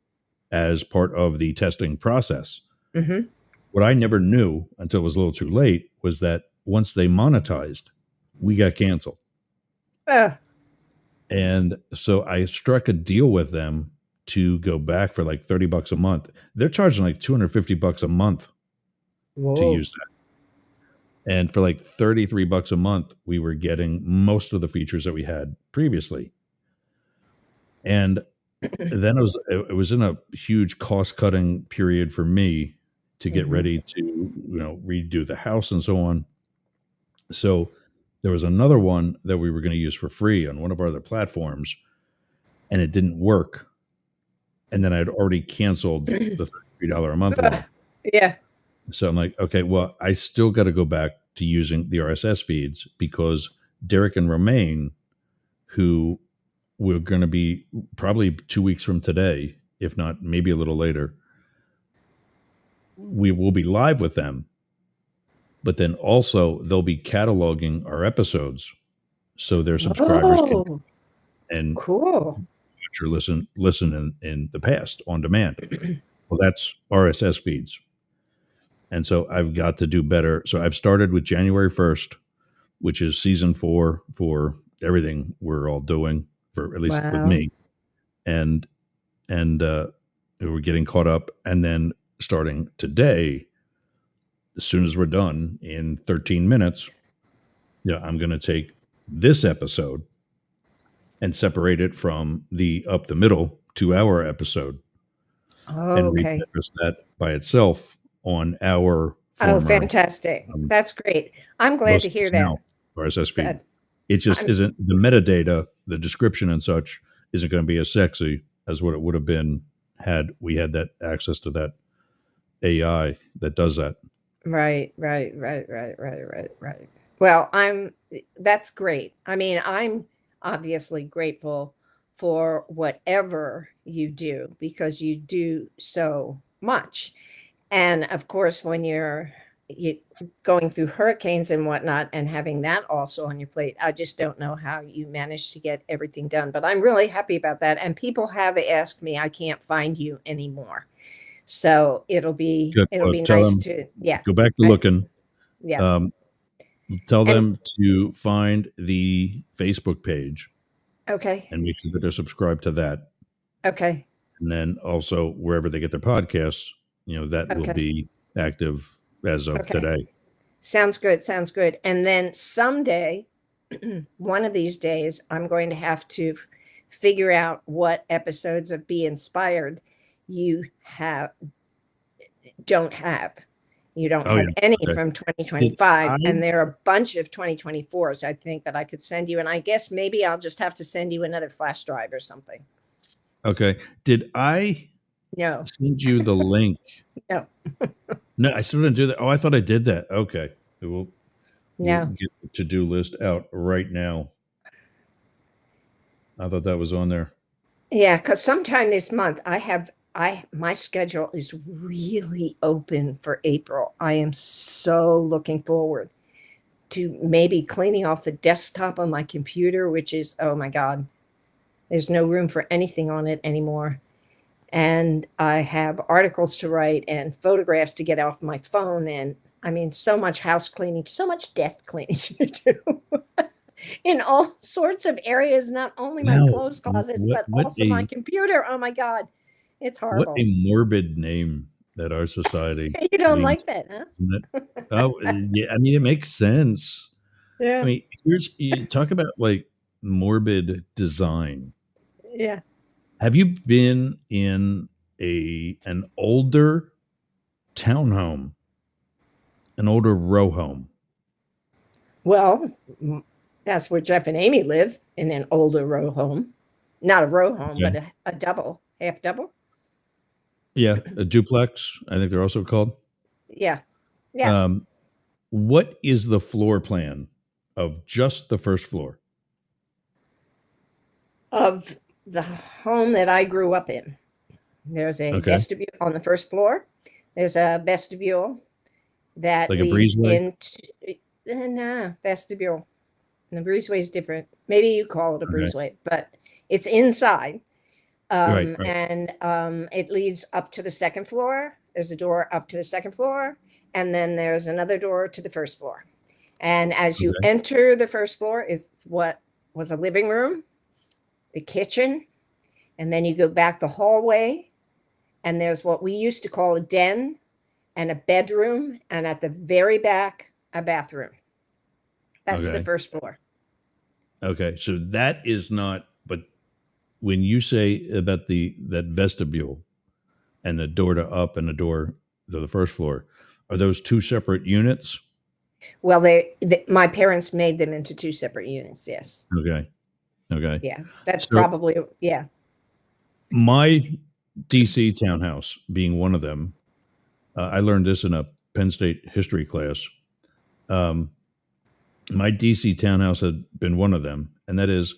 as part of the testing process. Mhm. What I never knew until it was a little too late was that once they monetized, we got canceled. And so I struck a deal with them to go back for like $30 a month. They're charging like $250 a month to use that. And for like $33 a month, we were getting most of the features that we had previously. And then it was in a huge cost cutting period for me to get ready to, redo the house and so on. So there was another one that we were going to use for free on one of our other platforms, and it didn't work. And then I'd already canceled the $33 a month one. Yeah. So I'm like, okay, well, I still got to go back to using the RSS feeds, because Derek and Romaine, who we're going to be probably 2 weeks from today, if not maybe a little later, we will be live with them. But then also they'll be cataloging our episodes, so their subscribers can and Cool. watch or listen in the past on demand. Well, that's RSS feeds. And so I've got to do better. So I've started with January 1st, which is season 4 for everything we're all doing, for at least with me. And we're getting caught up. And then starting today, as soon as we're done in 13 minutes, I'm going to take this episode and separate it from the up the middle 2-hour episode and Okay. repurpose that by itself on our Oh, former, fantastic. That's great. I'm glad to hear that. now RSS feed. Good. It just isn't, the metadata, the description and such isn't going to be as sexy as what it would have been we had that access to that AI that does that. Right. Well, that's great. I mean, I'm obviously grateful for whatever you do because you do so much. And of course, when you going through hurricanes and whatnot and having that also on your plate, I just don't know how you manage to get everything done. But I'm really happy about that. And people have asked me, I can't find you anymore. So Good. it'll be Tell nice them, to, yeah. go back to I- looking. yeah. Um, tell And them to find the Facebook page okay. and make sure that they're subscribed to that. Okay. And then also wherever they get their podcasts, that will Okay. be active as of Okay. today. Sounds good. Sounds good. And then someday, one of these days, I'm going to have to figure out what episodes of Be Inspired you don't have. You don't Oh, have yeah. any Okay. from Did 2025, I? and there are a bunch of 2024s. I think that I could send you, and I guess maybe I'll just have to send you another flash drive or something. Okay. Did I No, send you the link? no, No, I still didn't do that. Oh, I thought I did that. Okay. We'll no. get the to-do list out right now. I thought that was on there. Yeah, because sometime this month my schedule is really open for April. I am so looking forward to maybe cleaning off the desktop on my computer, which is, oh my God, there's no room for anything on it anymore. And I have articles to write and photographs to get off my phone. And I mean, so much house cleaning, so much death cleaning to do in all sorts of areas, not only my Wow. clothes closets, but also my computer. Oh my God, it's What a horrible. morbid name that our society You don't leans, like that, huh? isn't it? Oh, yeah. I mean, it makes sense. I Yeah. mean, you talk about like morbid design. Yeah. Have you been in an older townhome, an older row home? Well, that's where Jeff and Amy live, in an older row home. Not a row home, Okay. but a double, half double. Yeah, a duplex, I think they're also called. Yeah. Yeah. What is the floor plan of just the first floor? Of the home that I grew up in, there's a Okay. vestibule on the first floor. There's a vestibule that Like a leads breezeway? into nah, vestibule. And the breezeway is different. Maybe you call it a Okay. breezeway, but it's inside. Right. And it leads up to the second floor. There's a door up to the second floor, and then there's another door to the first floor. And as you Okay. enter the first floor is what was a living room, the kitchen, and then you go back the hallway, and there's what we used to call a den and a bedroom, and at the very back, a bathroom. That's the Okay. first floor. Okay. So that is not, but when you say about that vestibule and a door to up and a door to the first floor, are those two separate units? Well, my parents made them into two separate units. Yes. Okay. Okay. Yeah. That's So probably, yeah. my DC townhouse being one of them, I learned this in a Penn State history class. My DC townhouse had been one of them, and that is,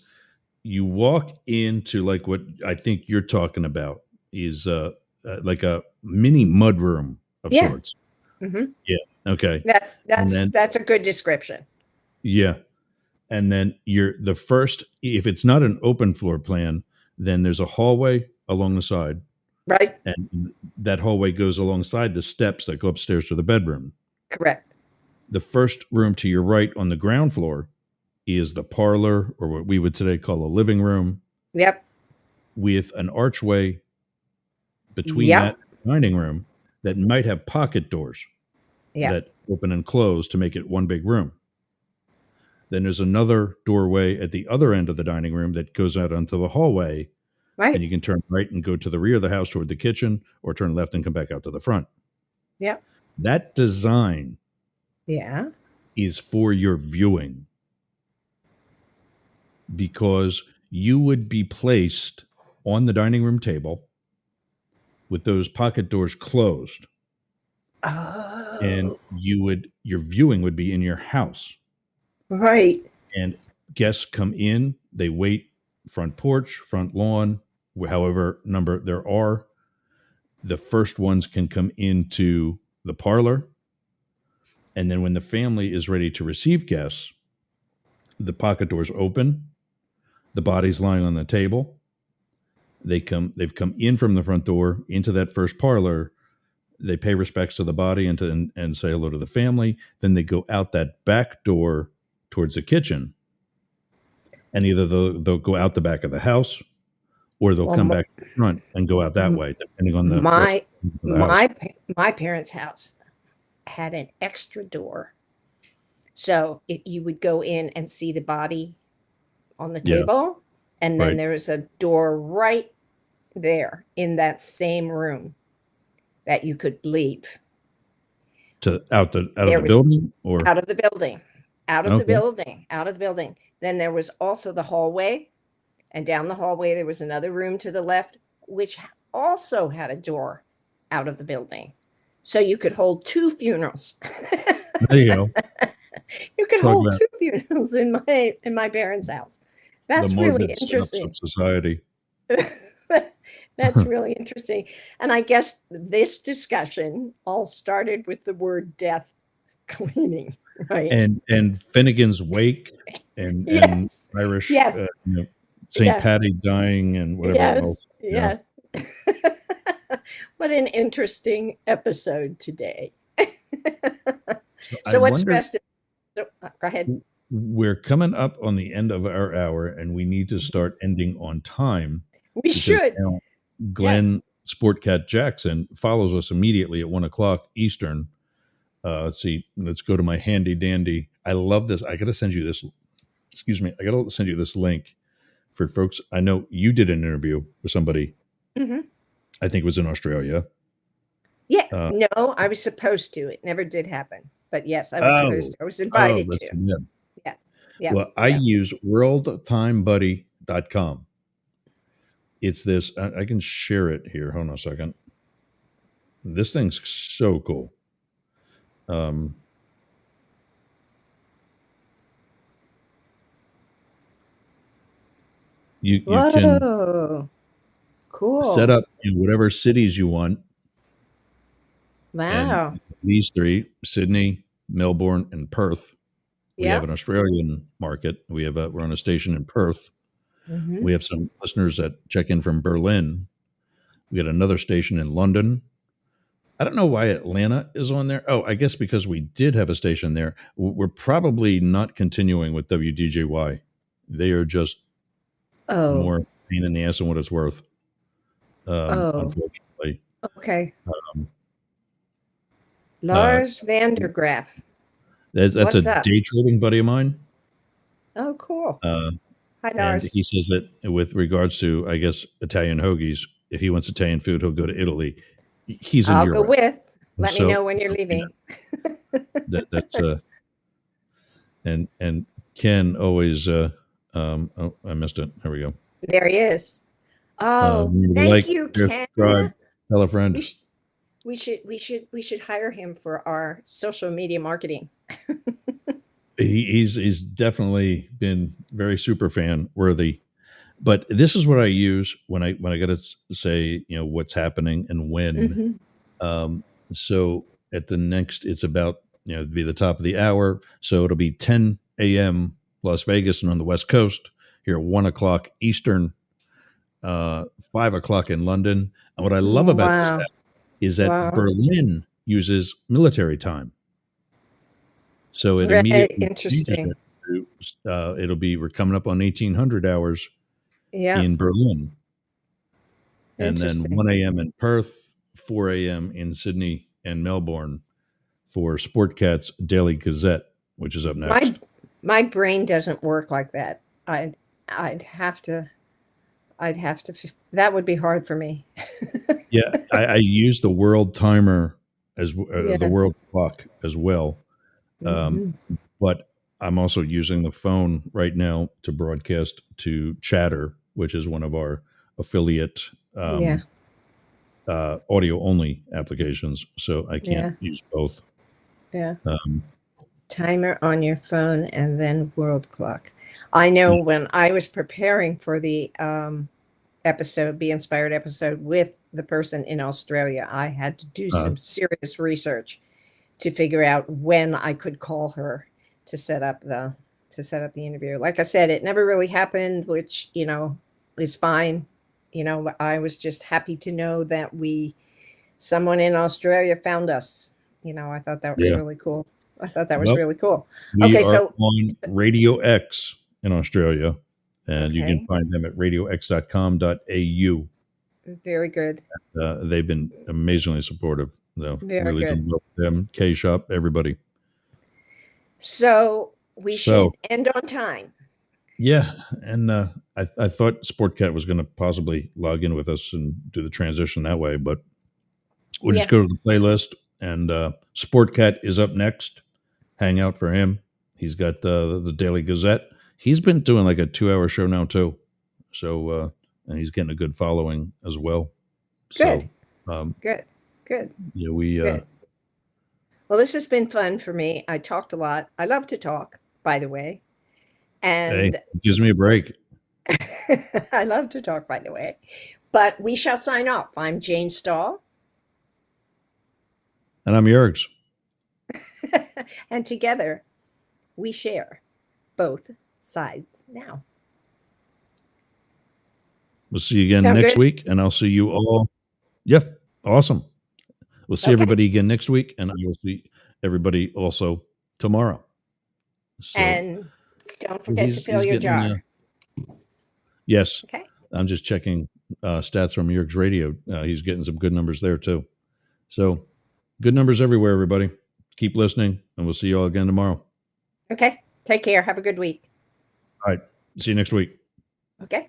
you walk into like what I think you're talking about is like a mini mudroom of Yeah. sorts. hmm Yeah. Okay. That's And then that's a good description. yeah, and then you're the first. If it's not an open floor plan, then there's a hallway along the side, Right? and that hallway goes alongside the steps that go upstairs to the bedroom. Correct. The first room to your right on the ground floor is the parlor, or what we would today call a living room, Yep. with an archway between Yep. that dining room that might have pocket doors Yeah. that open and close to make it one big room. Then there's another doorway at the other end of the dining room that goes out onto the hallway, and Right. you can turn right and go to the rear of the house toward the kitchen, or turn left and come back out to the front. Yep. That design Yeah. is for your viewing, because you would be placed on the dining room table with those pocket doors closed, and Oh, your viewing would be in your house, right. and guests come in, they wait front porch, front lawn, however number there are. The first ones can come into the parlor, and then when the family is ready to receive guests, the pocket doors open, the body's lying on the table. They've come in from the front door into that first parlor. They pay respects to the body and say hello to the family. Then they go out that back door towards the kitchen, and either they'll go out the back of the house, or they'll Well, come back to the front and go out that way, depending on the my the house. my parents' house had an extra door, so you would go in and see the body on the Yeah, table, and then right. there was a door right there in that same room that you could leave. To out of There the was building, or out of the building, out of the okay, building, out of the building. Then there was also the hallway, and down the hallway there was another room to the left, which also had a door out of the building. So you could hold two funerals. there you go. You could Talk hold about two funerals in my parents' house. the That's really morbid setups interesting. of society. That's really interesting. And I guess this discussion all started with the word death cleaning, right? And Finnegan's Wake, and Yes. Irish, Yes. St. Yeah. Patty dying, and whatever Yes. else. Yeah. Yes. What an interesting episode today. I So what's wonder, best? Go ahead. we're coming up on the end of our hour, and we need to start ending on time, We because should. now Yes. Glenn Sportcat Jackson follows us immediately at 1 o'clock Eastern. Let's see. Let's go to my handy dandy. I love this. I got to send you this. Excuse me. I got to send you this link for folks. I know you did an interview with somebody. Hmm. I think it was in Australia. Yeah. Uh, No, I was supposed to. It never did happen. But yes, I was oh, supposed to. I was invited to. listen, yeah. Yeah. Yeah. Well, I Yeah. use worldtimebuddy.com. It's this. I can share it here. Hold on a second. This thing's so cool. You can Whoa. Cool. set up in whatever cities you want, and Wow. these three: Sydney, Melbourne, and Perth. We have Yeah. an Australian market. We're on a station in Perth. Hmm. We have some listeners that check in from Berlin. We got another station in London. I don't know why Atlanta is on there. Oh, I guess because we did have a station there. We're probably not continuing with WDJY. They are just Oh. more pain in the ass than what it's worth, Oh. unfortunately. Okay. Um, Lars Vandergraaf. that's What's a up? day trading buddy of mine. Oh, cool. Uh, Hi, and Lars. he says that with regards to, I guess, Italian hoagies, if he wants Italian food, he'll go to Italy. He's in I'll go Europe. with. Let So, me know when you're yeah, leaving. that's and Ken always oh, I missed it. There we go. There he is. Oh, thank Like, you, share, Ken. subscribe, tell a We friend. should, we should hire him for our social media marketing. He's definitely been very super fan worthy. But this is what I use when I got to say, what's happening and when. Hmm. So at the next, it's about, it'd be the top of the hour. So it'll be 10 a.m. Las Vegas and on the West Coast, here at 1 o'clock Eastern, 5 o'clock in London. And what I love about this Wow. app is that Wow. Berlin uses military time. So it Very immediately changes interesting. it to, we're coming up on 1800 hours Yeah. in Berlin. And then Interesting. 1 a.m. in Perth, 4 a.m. in Sydney and Melbourne for Sportcat's Daily Gazette, which is up next. My brain doesn't work like that. I'd have to. That would be hard for me. Yeah, I use the world timer as Yeah. the world clock as well. Mhm. But I'm also using the phone right now to broadcast to Chatter, which is one of our affiliate Yeah. audio only applications, so I can't use both. Yeah. Timer on your phone and then world clock. I know when I was preparing for the episode, Be Inspired episode with the person in Australia, I had to do some serious research to figure out when I could call her to set up the interview. Like I said, it never really happened, which, is fine. I was just happy to know that someone in Australia found us. I thought that was really cool. I thought that was really cool. We are on Radio X in Australia, and you can find them at radiox.com.au. Very good. They've been amazingly supportive. Very really good. love them, K-Shop, everybody. So we should end on time. Yeah, and I thought Sportcat was going to possibly log in with us and do the transition that way, but we'll just go to the playlist, and Sportcat is up next. Hang out for him. He's got the Daily Gazette. He's been doing like a 2-hour show now too, so and he's getting a good following as well. Good. So, good. Yeah, we. Good. Well, this has been fun for me. I talked a lot. I love to talk, by the way, and it gives me a break. I love to talk, by the way. But we shall sign off. I'm Jane Stahl. And I'm Jurgs. And together, we share both sides now. We'll see you again next week, and I'll see you all. Yeah, awesome. We'll see everybody again next week, and I will see everybody also tomorrow. So, and don't forget to fill your jar. Yes. Okay. I'm just checking stats from Jurgs Radio. He's getting some good numbers there, too. So, good numbers everywhere, everybody. Keep listening, and we'll see you all again tomorrow. Okay. Take care. Have a good week. All right. See you next week. Okay.